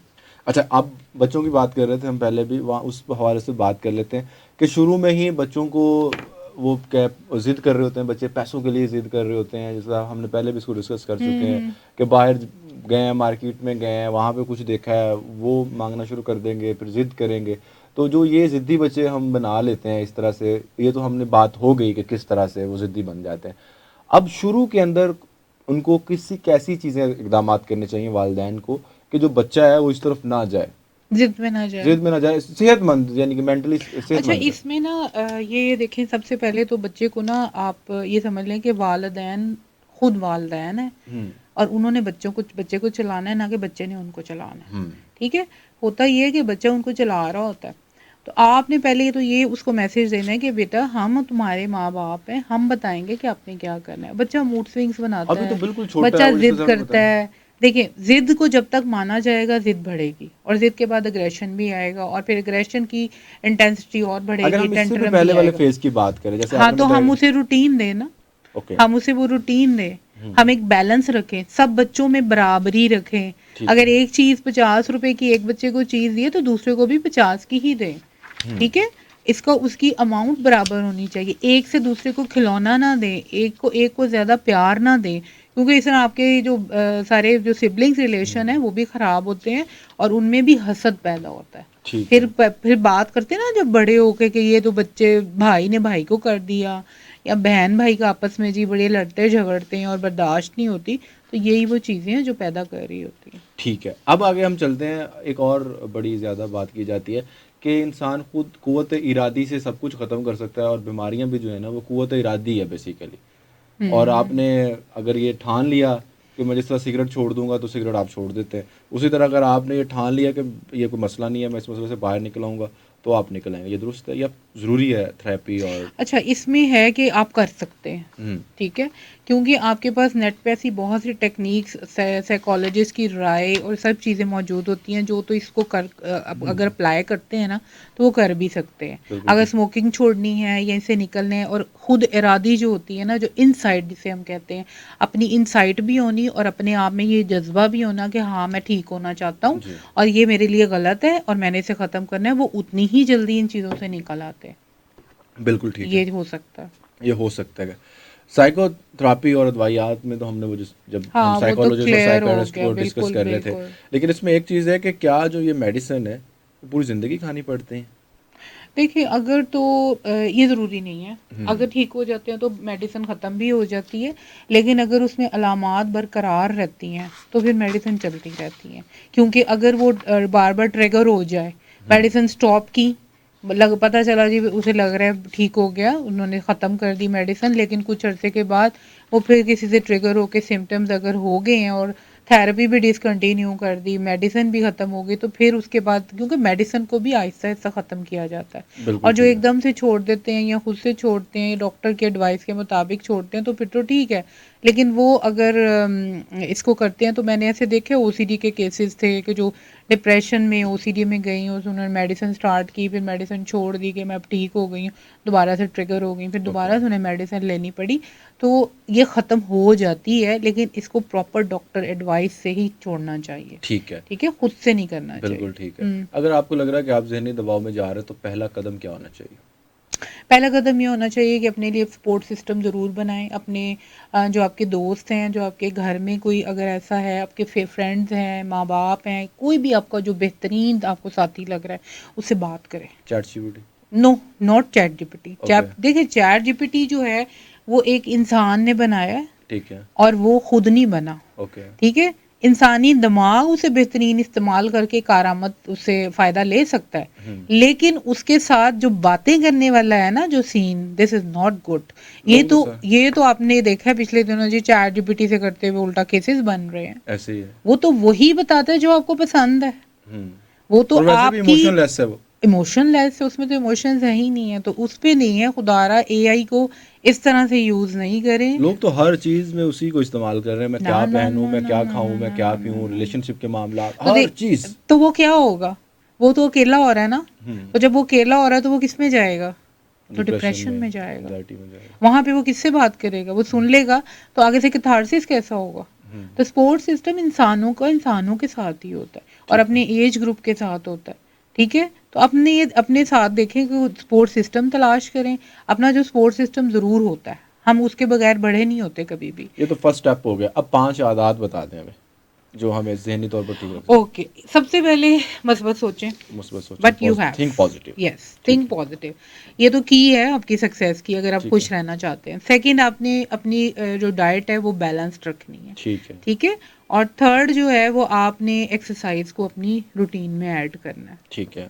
[SPEAKER 1] अच्छा, अब बच्चों की बात कर रहे थे हम पहले भी, वहाँ उस हवाले से बात कर लेते हैं कि शुरू में ही बच्चों को वो क्या ज़िद कर रहे होते हैं, बच्चे पैसों के लिए ज़िद कर रहे होते हैं, जैसा हमने पहले भी इसको डिस्कस कर चुके हैं
[SPEAKER 2] हम्म।
[SPEAKER 1] कि बाहर गए हैं, मार्केट में गए हैं, वहाँ पे कुछ देखा है, वो मांगना शुरू कर देंगे, फिर ज़िद करेंगे। तो जो ये ज़िद्दी बच्चे हम बना लेते हैं इस तरह से, ये तो हमने बात हो गई कि किस तरह से वो ज़िद्दी बन जाते हैं। अब शुरू के अंदर उनको किसी कैसी चीज़ें इक़दामात करने चाहिए वालिदैन को कि जो बच्चा है वो इस तरफ ना जाए,
[SPEAKER 2] जिद में ना जाए।
[SPEAKER 1] ज़िद में ना जाए, सेहतमंद यानी कि मेंटली
[SPEAKER 2] अच्छा,
[SPEAKER 1] सेहतमंद रहे।
[SPEAKER 2] इसमें ना ये देखें, सबसे पहले तो बच्चे को ना आप ये समझ लें कि वालिदैन खुद वालिदैन है,
[SPEAKER 1] हुँ,
[SPEAKER 2] और उन्होंने बच्चे को चलाना है, ना कि बच्चे ने उनको चलाना है।
[SPEAKER 1] हुँ,
[SPEAKER 2] ठीक है? होता ये है कि बच्चा उनको चला रहा होता है। तो आपने पहले तो ये उसको मैसेज देना है कि बेटा हम तुम्हारे माँ-बाप हैं, हम बताएँगे कि आपने क्या करना है। बच्चा मूड स्विंग्स बनाता
[SPEAKER 1] अभी तो
[SPEAKER 2] है,
[SPEAKER 1] बिल्कुल छोटा है
[SPEAKER 2] बच्चा
[SPEAKER 1] वो, जिस
[SPEAKER 2] ज़िद
[SPEAKER 1] तरह से आपने
[SPEAKER 2] करता
[SPEAKER 1] बताया।
[SPEAKER 2] है। देखिए, ज़िद को जब तक माना जाएगा, ज़िद बढ़ेगी, और ज़िद के बाद एग्रेशन भी आएगा, और फिर एग्रेशन की इंटेंसिटी और
[SPEAKER 1] अगर
[SPEAKER 2] बढ़ेगी,
[SPEAKER 1] हम इससे भी
[SPEAKER 2] टेंटरम भी
[SPEAKER 1] पहले वाले
[SPEAKER 2] आएगा।
[SPEAKER 1] फ़ेज़ की बात करें, जैसे
[SPEAKER 2] हाँ,
[SPEAKER 1] आपने
[SPEAKER 2] तो
[SPEAKER 1] बताया।
[SPEAKER 2] हम उसे रूटीन दें ना,
[SPEAKER 1] ओके।
[SPEAKER 2] हम उसे वो रूटीन दें,
[SPEAKER 1] हुँ,
[SPEAKER 2] हम एक बैलेंस रखें, सब बच्चों में बराबरी रखें।
[SPEAKER 1] ठीक
[SPEAKER 2] अगर
[SPEAKER 1] है।
[SPEAKER 2] एक चीज़ ₹50 की एक बच्चे को चीज़ दी है, तो दूसरे को भी 50 की ही दें,
[SPEAKER 1] हुँ,
[SPEAKER 2] ठीक है? इसका उसकी अमाउंट बराबर होनी चाहिए। एक से दूसरे को खिलौना ना दें, एक को ज़्यादा प्यार ना दें, क्योंकि इससे आपके जो सारे जो सिबलिंग्स रिलेशन हैं,
[SPEAKER 1] हुँ,
[SPEAKER 2] वो भी ख़राब होते हैं, और उनमें भी हसद पैदा होता है।
[SPEAKER 1] ठीक है।
[SPEAKER 2] फिर बात करते हैं ना जब बड़े होके कि ये तो बच्चे, भाई ने भाई को कर दिया, या बहन भाई का आपस में जी बड़े लड़ते झगड़ते हैं और बर्दाश्त नहीं होती, तो यही वो चीज़ें हैं जो पैदा कर रही होती हैं।
[SPEAKER 1] ठीक है। अब आगे हम चलते हैं, एक और बड़ी ज़्यादा बात की जाती है कि इंसान खुद क़ुव्वत इरादी से सब कुछ ख़त्म कर सकता है, और बीमारियाँ भी जो है ना वो क़ुव्वत इरादी है बेसिकली। और
[SPEAKER 2] हुँ।
[SPEAKER 1] आपने अगर ये ठान लिया कि मैं जिस तरह सिगरेट छोड़ दूँगा, तो सिगरेट आप छोड़ देते हैं। उसी तरह अगर आपने ये ठान लिया कि ये कोई मसला नहीं है, मैं इस मसले से बाहर निकल आऊँगा, तो आप निकल आएँगे। ये दुरुस्त है या ज़रूरी है थेरेपी और
[SPEAKER 2] अच्छा, इसमें है कि आप कर सकते हैं,
[SPEAKER 1] हुँ,
[SPEAKER 2] ठीक है? क्योंकि आपके पास नेट पे ऐसी बहुत सी टेक्निक्स, साइकोलॉजिस्ट की राय और सब चीज़ें मौजूद होती हैं, जो तो इसको अगर
[SPEAKER 1] हुँ,
[SPEAKER 2] अप्लाई करते हैं ना, तो वो कर भी सकते हैं।
[SPEAKER 1] बिल्कुल
[SPEAKER 2] अगर
[SPEAKER 1] ठीक।
[SPEAKER 2] स्मोकिंग छोड़नी है या इनसे निकलने है, और खुद इरादी जो होती है ना, जो इनसाइट जिसे हम कहते हैं, अपनी इनसाइट भी होनी, और अपने आप में ये जज़्बा भी होना कि हाँ, मैं ठीक होना चाहता हूँ,
[SPEAKER 1] जी,
[SPEAKER 2] और ये मेरे लिए गलत है और मैंने इसे ख़त्म करना है, वो उतनी ही जल्दी इन चीज़ों से निकल आते हैं।
[SPEAKER 1] बिल्कुल ठीक है।
[SPEAKER 2] ये हो सकता है।
[SPEAKER 1] ये हो सकता है। साइकोथेरेपी और दवाइयात में तो हमने वो जिस जब हम
[SPEAKER 2] हाँ, वो तो
[SPEAKER 1] साइकोलॉजिस्ट और
[SPEAKER 2] क्लियर हो
[SPEAKER 1] साइकियाट्रिस्ट
[SPEAKER 2] गया,
[SPEAKER 1] को डिस्कस
[SPEAKER 2] बिल्कुल,
[SPEAKER 1] कर रहे थे।
[SPEAKER 2] बिल्कुल।
[SPEAKER 1] लेकिन इसमें एक चीज़ है कि क्या जो ये मेडिसिन है, वो पूरी ज़िंदगी खानी पड़ती हैं?
[SPEAKER 2] देखिए, अगर तो ये ज़रूरी नहीं है। अगर
[SPEAKER 1] हुँ,
[SPEAKER 2] ठीक हो जाते हैं तो मेडिसिन ख़त्म भी हो जाती है, लेकिन अगर उसमें अलामात बरकरार रहती हैं, तो फिर मेडिसिन चलती रहती हैं। क्योंकि अगर वो बार-बार ट्रिगर हो जाए,
[SPEAKER 1] हुँ,
[SPEAKER 2] मेडिसिन स्टॉप की, पता चला जी उसे लग रहा है ठीक हो गया, उन्होंने ख़त्म कर दी मेडिसिन, लेकिन कुछ अरसे के बाद वो फिर किसी से ट्रिगर होके सिम्पटम्स अगर हो गए हैं, और थेरेपी भी डिसकंटिन्यू कर दी, मेडिसिन भी ख़त्म हो गई, तो फिर उसके बाद, क्योंकि मेडिसिन को भी आहिस्ता-आहिस्ता ख़त्म किया जाता है,
[SPEAKER 1] बिल्कुल
[SPEAKER 2] और जो
[SPEAKER 1] ठीक है।
[SPEAKER 2] एकदम से छोड़ देते हैं या खुद से छोड़ते हैं, डॉक्टर की एडवाइस के मुताबिक छोड़ते हैं, तो फिर तो ठीक है। लेकिन वो अगर इसको करते हैं, तो मैंने ऐसे देखे ओसीडी के केसेस थे कि जो डिप्रेशन में ओसीडी में गई हूँ, तो उन्होंने मेडिसिन स्टार्ट की, फिर मेडिसिन छोड़ दी कि मैं अब ठीक हो गई हूँ, दोबारा से ट्रिगर हो गई, फिर
[SPEAKER 1] ओके,
[SPEAKER 2] दोबारा से उन्हें मेडिसिन लेनी पड़ी। तो ये ख़त्म हो जाती है, लेकिन इसको प्रॉपर डॉक्टर एडवाइस से ही छोड़ना चाहिए,
[SPEAKER 1] ठीक है।
[SPEAKER 2] ठीक है? खुद से नहीं करना चाहिए।
[SPEAKER 1] बिल्कुल ठीक है।
[SPEAKER 2] हुँ।
[SPEAKER 1] अगर आपको लग रहा है कि आप ज़हनी दबाव में जा रहे हैं, तो पहला कदम क्या होना चाहिए?
[SPEAKER 2] पहला कदम ये होना चाहिए कि अपने लिए सपोर्ट सिस्टम ज़रूर बनाएं। अपने जो आपके दोस्त हैं, जो आपके घर में कोई अगर ऐसा है, आपके फ्रेंड्स हैं, माँ बाप हैं, कोई भी आपका जो बेहतरीन आपको साथी लग रहा है, उससे बात करें।
[SPEAKER 1] Chat GPT.
[SPEAKER 2] No, not chat GPT.
[SPEAKER 1] Okay.
[SPEAKER 2] देखिए, चैट जीपीटी जो है वो एक इंसान ने बनाया है
[SPEAKER 1] ठीक है।
[SPEAKER 2] और वो खुद नहीं बना।
[SPEAKER 1] ओके।
[SPEAKER 2] ठीक है, इंसानी दिमाग उसे बेहतरीन इस्तेमाल करके कारामद उससे फ़ायदा ले सकता है, लेकिन उसके साथ जो बातें करने वाला है ना, जो scene, this is not good.
[SPEAKER 1] लोग तो
[SPEAKER 2] ये तो आपने देखा है पिछले दिनों जी, चैट जीपीटी से करते हुए उल्टा केसेस बन रहे हैं।
[SPEAKER 1] ऐसे ही है।
[SPEAKER 2] वो तो वही बताता है जो आपको पसंद है।
[SPEAKER 1] हम्म
[SPEAKER 2] वो तो
[SPEAKER 1] और वैसे भी
[SPEAKER 2] आपकी
[SPEAKER 1] इमोशनलेस है वो।
[SPEAKER 2] इमोशनलेस है, उसमें तो इमोशंस है ही नहीं है, तो उस पे नहीं है। खुदारा एआई को इस तरह से यूज़ नहीं करें।
[SPEAKER 1] लोग तो हर चीज में उसी को इस्तेमाल कर रहे हैं। मैं
[SPEAKER 2] ना
[SPEAKER 1] क्या
[SPEAKER 2] ना
[SPEAKER 1] पहनूं,
[SPEAKER 2] ना
[SPEAKER 1] मैं
[SPEAKER 2] ना
[SPEAKER 1] क्या
[SPEAKER 2] ना
[SPEAKER 1] खाऊं,
[SPEAKER 2] ना
[SPEAKER 1] मैं
[SPEAKER 2] ना
[SPEAKER 1] क्या
[SPEAKER 2] ना ना
[SPEAKER 1] पीऊं,
[SPEAKER 2] ना।
[SPEAKER 1] रिलेशनशिप के मामला,
[SPEAKER 2] तो
[SPEAKER 1] हर
[SPEAKER 2] देख,
[SPEAKER 1] चीज।
[SPEAKER 2] तो वो क्या होगा? वो तो अकेला हो रहा है ना। तो जब वो अकेला हो रहा है तो वो किस में जाएगा? तो
[SPEAKER 1] डिप्रेशन
[SPEAKER 2] डिप्रेशन
[SPEAKER 1] में,
[SPEAKER 2] में जाएगा।
[SPEAKER 1] एंजाइटी में जाएगा।
[SPEAKER 2] वहां पे वो किससे बात करेगा? वो सुन लेगा तो आगे से कैथारसिस कैसा होगा?
[SPEAKER 1] हम्म
[SPEAKER 2] तो सपोर्ट सिस्टम इंसानों के साथ ही होता है और
[SPEAKER 1] ठीक है।
[SPEAKER 2] अपने एज ग्रुप के साथ होता है। ठीक है, तो अपने साथ देखें कि सपोर्ट सिस्टम तलाश करें। अपना जो सपोर्ट सिस्टम ज़रूर होता है, हम उसके बगैर बड़े नहीं होते कभी भी।
[SPEAKER 1] ये तो फर्स्ट स्टेप हो गया। अब 5 आदात बता दें हमें जो हमें ज़हनी तौर पर ठीक रख सकें।
[SPEAKER 2] ओके, सबसे पहले मस्बत सोचें।
[SPEAKER 1] मुस्बत सोचें,
[SPEAKER 2] but you have,
[SPEAKER 1] think positive.
[SPEAKER 2] Yes,
[SPEAKER 1] ठीक
[SPEAKER 2] थिंक
[SPEAKER 1] है।
[SPEAKER 2] पॉजिटिव। ये तो की है आपकी सक्सेस की, अगर आप
[SPEAKER 1] ठीक है।
[SPEAKER 2] खुश रहना चाहते हैं। सेकंड, आपने अपनी जो डाइट है वो बैलेंस्ड रखनी है।
[SPEAKER 1] ठीक है।
[SPEAKER 2] ठीक है, और थर्ड जो है वो आपने एक्सरसाइज को अपनी रूटीन में ऐड करना है।
[SPEAKER 1] ठीक है।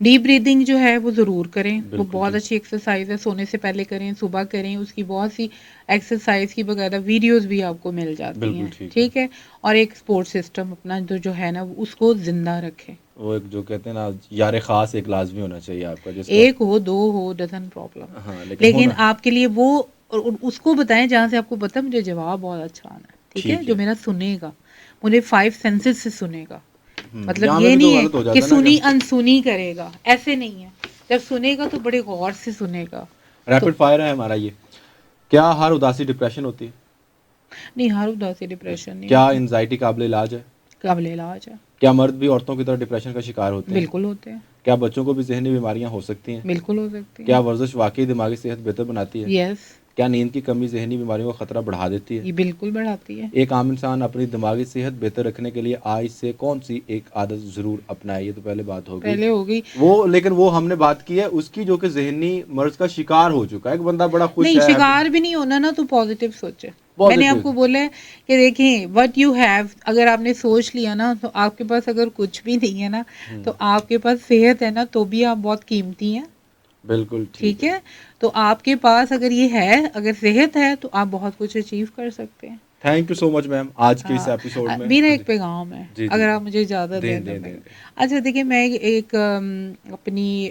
[SPEAKER 2] डीप ब्रीदिंग जो है वो ज़रूर करें। वो
[SPEAKER 1] बिल्कुल
[SPEAKER 2] बहुत
[SPEAKER 1] ठीक।
[SPEAKER 2] अच्छी एक्सरसाइज है, सोने से पहले करें, सुबह करें। उसकी बहुत सी एक्सरसाइज की वगैरह वीडियोस भी आपको मिल जाती
[SPEAKER 1] बिल्कुल
[SPEAKER 2] हैं।
[SPEAKER 1] ठीक है।
[SPEAKER 2] ठीक है, और एक सपोर्ट सिस्टम अपना जो है ना उसको ज़िंदा रखें।
[SPEAKER 1] वो एक जो कहते हैं ना, यार ख़ास एक लाज़मी होना चाहिए आपका जिसको।
[SPEAKER 2] एक हो, दो हो, डज़न्ट प्रॉब्लम।
[SPEAKER 1] हाँ, लेकिन
[SPEAKER 2] लेकिन
[SPEAKER 1] होना।
[SPEAKER 2] आपके लिए वो, और उसको बताएँ जहाँ से आपको पता है मुझे जवाब बहुत अच्छा आना है। ठीक है?
[SPEAKER 1] ठीक
[SPEAKER 2] जो
[SPEAKER 1] है।
[SPEAKER 2] मेरा सुनेगा, मुझे 5 सेंसेस से सुनेगा। मतलब
[SPEAKER 1] यहाँ में
[SPEAKER 2] ये
[SPEAKER 1] भी तो
[SPEAKER 2] नहीं है
[SPEAKER 1] गलत हो
[SPEAKER 2] कि
[SPEAKER 1] जाता है ना
[SPEAKER 2] सुनी
[SPEAKER 1] क्या?
[SPEAKER 2] अनसुनी करेगा, ऐसे नहीं है। जब सुनेगा तो बड़े गौर से सुनेगा। तो
[SPEAKER 1] रैपिड फायर है हमारा ये। क्या हर उदासी डिप्रेशन होती है?
[SPEAKER 2] नहीं, हर उदासी डिप्रेशन नहीं
[SPEAKER 1] क्या
[SPEAKER 2] होती,
[SPEAKER 1] एंजाइटी काबिल इलाज है?
[SPEAKER 2] काबिल इलाज है।
[SPEAKER 1] क्या मर्द भी औरतों की तरह डिप्रेशन का शिकार होते हैं?
[SPEAKER 2] बिल्कुल होते हैं,
[SPEAKER 1] क्या बच्चों को भी ज़हनी बीमारियां हो सकती हैं?
[SPEAKER 2] बिल्कुल हो सकती
[SPEAKER 1] क्या
[SPEAKER 2] हैं।
[SPEAKER 1] वर्जिश वाकई दिमागी सेहत बेहतर बनाती है?
[SPEAKER 2] यस,
[SPEAKER 1] क्या नींद की कमी ज़हनी बीमारियों का खतरा बढ़ा देती है?
[SPEAKER 2] ये बिल्कुल बढ़ाती है।
[SPEAKER 1] एक आम इंसान अपनी दिमागी सेहत बेहतर रखने के लिए आज से कौन सी एक आदत ज़रूर अपनाए? ये तो पहले बात हो गई।
[SPEAKER 2] पहले हो गई।
[SPEAKER 1] वो लेकिन वो हमने बात की है उसकी जो कि ज़हनी मर्ज़ का शिकार हो चुका है। एक बंदा बड़ा खुश
[SPEAKER 2] नहीं,
[SPEAKER 1] है, हैप्पी।
[SPEAKER 2] शिकार भी नहीं होना ना, तो पॉजिटिव सोचे। मैंने
[SPEAKER 1] पॉजिटिव।
[SPEAKER 2] आपको बोला है कि देखें, व्हाट यू हैव, अगर आपने सोच लिया ना, तो आपके पास अगर कुछ भी नहीं है ना, तो आपके पास सेहत है ना, तो भी आप बहुत कीमती हैं।
[SPEAKER 1] बिल्कुल ठीक
[SPEAKER 2] ठीक
[SPEAKER 1] है।
[SPEAKER 2] है, तो आपके पास अगर ये है, अगर सेहत है, तो आप बहुत कुछ अचीव कर सकते हैं।
[SPEAKER 1] Thank you so much ma'am आज के इस एपिसोड में।
[SPEAKER 2] मेरा
[SPEAKER 1] हाँ
[SPEAKER 2] एक
[SPEAKER 1] जी।
[SPEAKER 2] पैगाम है,
[SPEAKER 1] जी जी
[SPEAKER 2] अगर
[SPEAKER 1] जी।
[SPEAKER 2] आप मुझे इजाज़त
[SPEAKER 1] दें
[SPEAKER 2] दें तो
[SPEAKER 1] दें दें
[SPEAKER 2] मैं,
[SPEAKER 1] दें।
[SPEAKER 2] अच्छा देखिए, मैं एक अपनी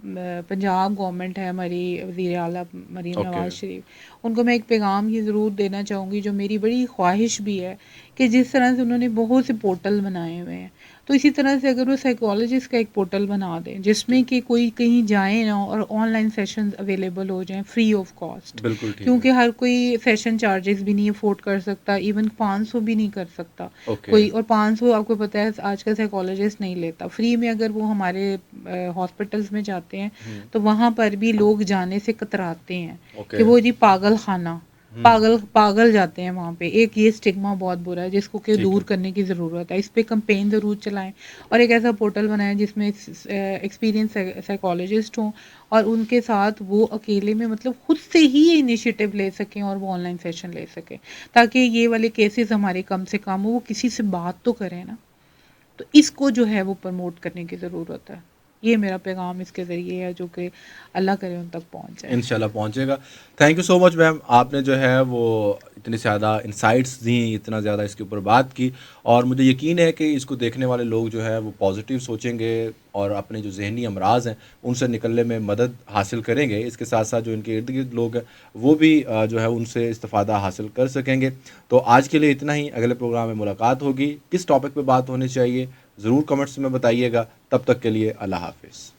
[SPEAKER 2] पंजाब गवर्नमेंट है हमारी, वज़ीर आला मरीम
[SPEAKER 1] ओके।
[SPEAKER 2] नवाज़ शरीफ, उनको मैं एक पैगाम ये ज़रूर देना चाहूँगी, जो मेरी बड़ी ख्वाहिश भी है कि जिस तरह से उन्होंने बहुत से पोर्टल बनाए हुए हैं, तो इसी तरह से अगर वो साइकोलॉजिस्ट का एक पोर्टल बना दें जिसमें कि कोई कहीं जाए ना और ऑनलाइन सेशंस अवेलेबल हो जाएं फ्री ऑफ कॉस्ट।
[SPEAKER 1] बिल्कुल ठीक है।
[SPEAKER 2] क्योंकि हर कोई सेशन चार्जेस भी नहीं अफोर्ड कर सकता, इवन 500 भी नहीं कर सकता
[SPEAKER 1] ओके।
[SPEAKER 2] कोई, और 500 आपको पता है आजकल साइकोलॉजिस्ट नहीं लेता फ्री में। अगर वो हमारे हॉस्पिटल्स में जाते हैं तो वहाँ पर भी लोग जाने से कतराते हैं
[SPEAKER 1] ओके।
[SPEAKER 2] कि वो जी पागल खाना, पागल पागल जाते हैं वहाँ पे। एक ये स्टिग्मा बहुत बुरा है जिसको कि
[SPEAKER 1] ठीक
[SPEAKER 2] दूर
[SPEAKER 1] है।
[SPEAKER 2] करने की ज़रूरत है। इस पे कैंपेन ज़रूर चलाएं और एक ऐसा पोर्टल बनाएं जिसमें एक्सपीरियंस साइकोलॉजिस्ट हों और उनके साथ वो अकेले में मतलब खुद से ही ये इनिशिएटिव ले सकें और वो ऑनलाइन सेशन ले सकें, ताकि ये वाले केसेस हमारे कम से कम हो। वो किसी से बात तो करें ना, तो इसको जो है वो प्रमोट करने की ज़रूरत है। ये मेरा पैगाम इसके ज़रिए है, जो कि अल्लाह करे उन तक पहुँच जाए।
[SPEAKER 1] इंशाल्लाह पहुंचेगा। Thank you so much ma'am आपने जो है वो इतनी ज़्यादा इंसाइट्स दी, इतना ज़्यादा इसके ऊपर बात की और मुझे यकीन है कि इसको देखने वाले लोग जो है वो पॉजिटिव सोचेंगे और अपने जो ज़हनी अमराज़ हैं उनसे निकलने में मदद हासिल करेंगे। इसके साथ साथ जो इनके इर्द गिर्द लोग हैं वो भी जो है उनसे इस्तिफ़ादा हासिल कर सकेंगे। तो आज के लिए इतना ही, अगले प्रोग्राम में मुलाकात होगी। किस टॉपिक पे बात होनी चाहिए ज़रूर कमेंट्स में बताइएगा। तब तक के लिए अल्लाह हाफ़िज़।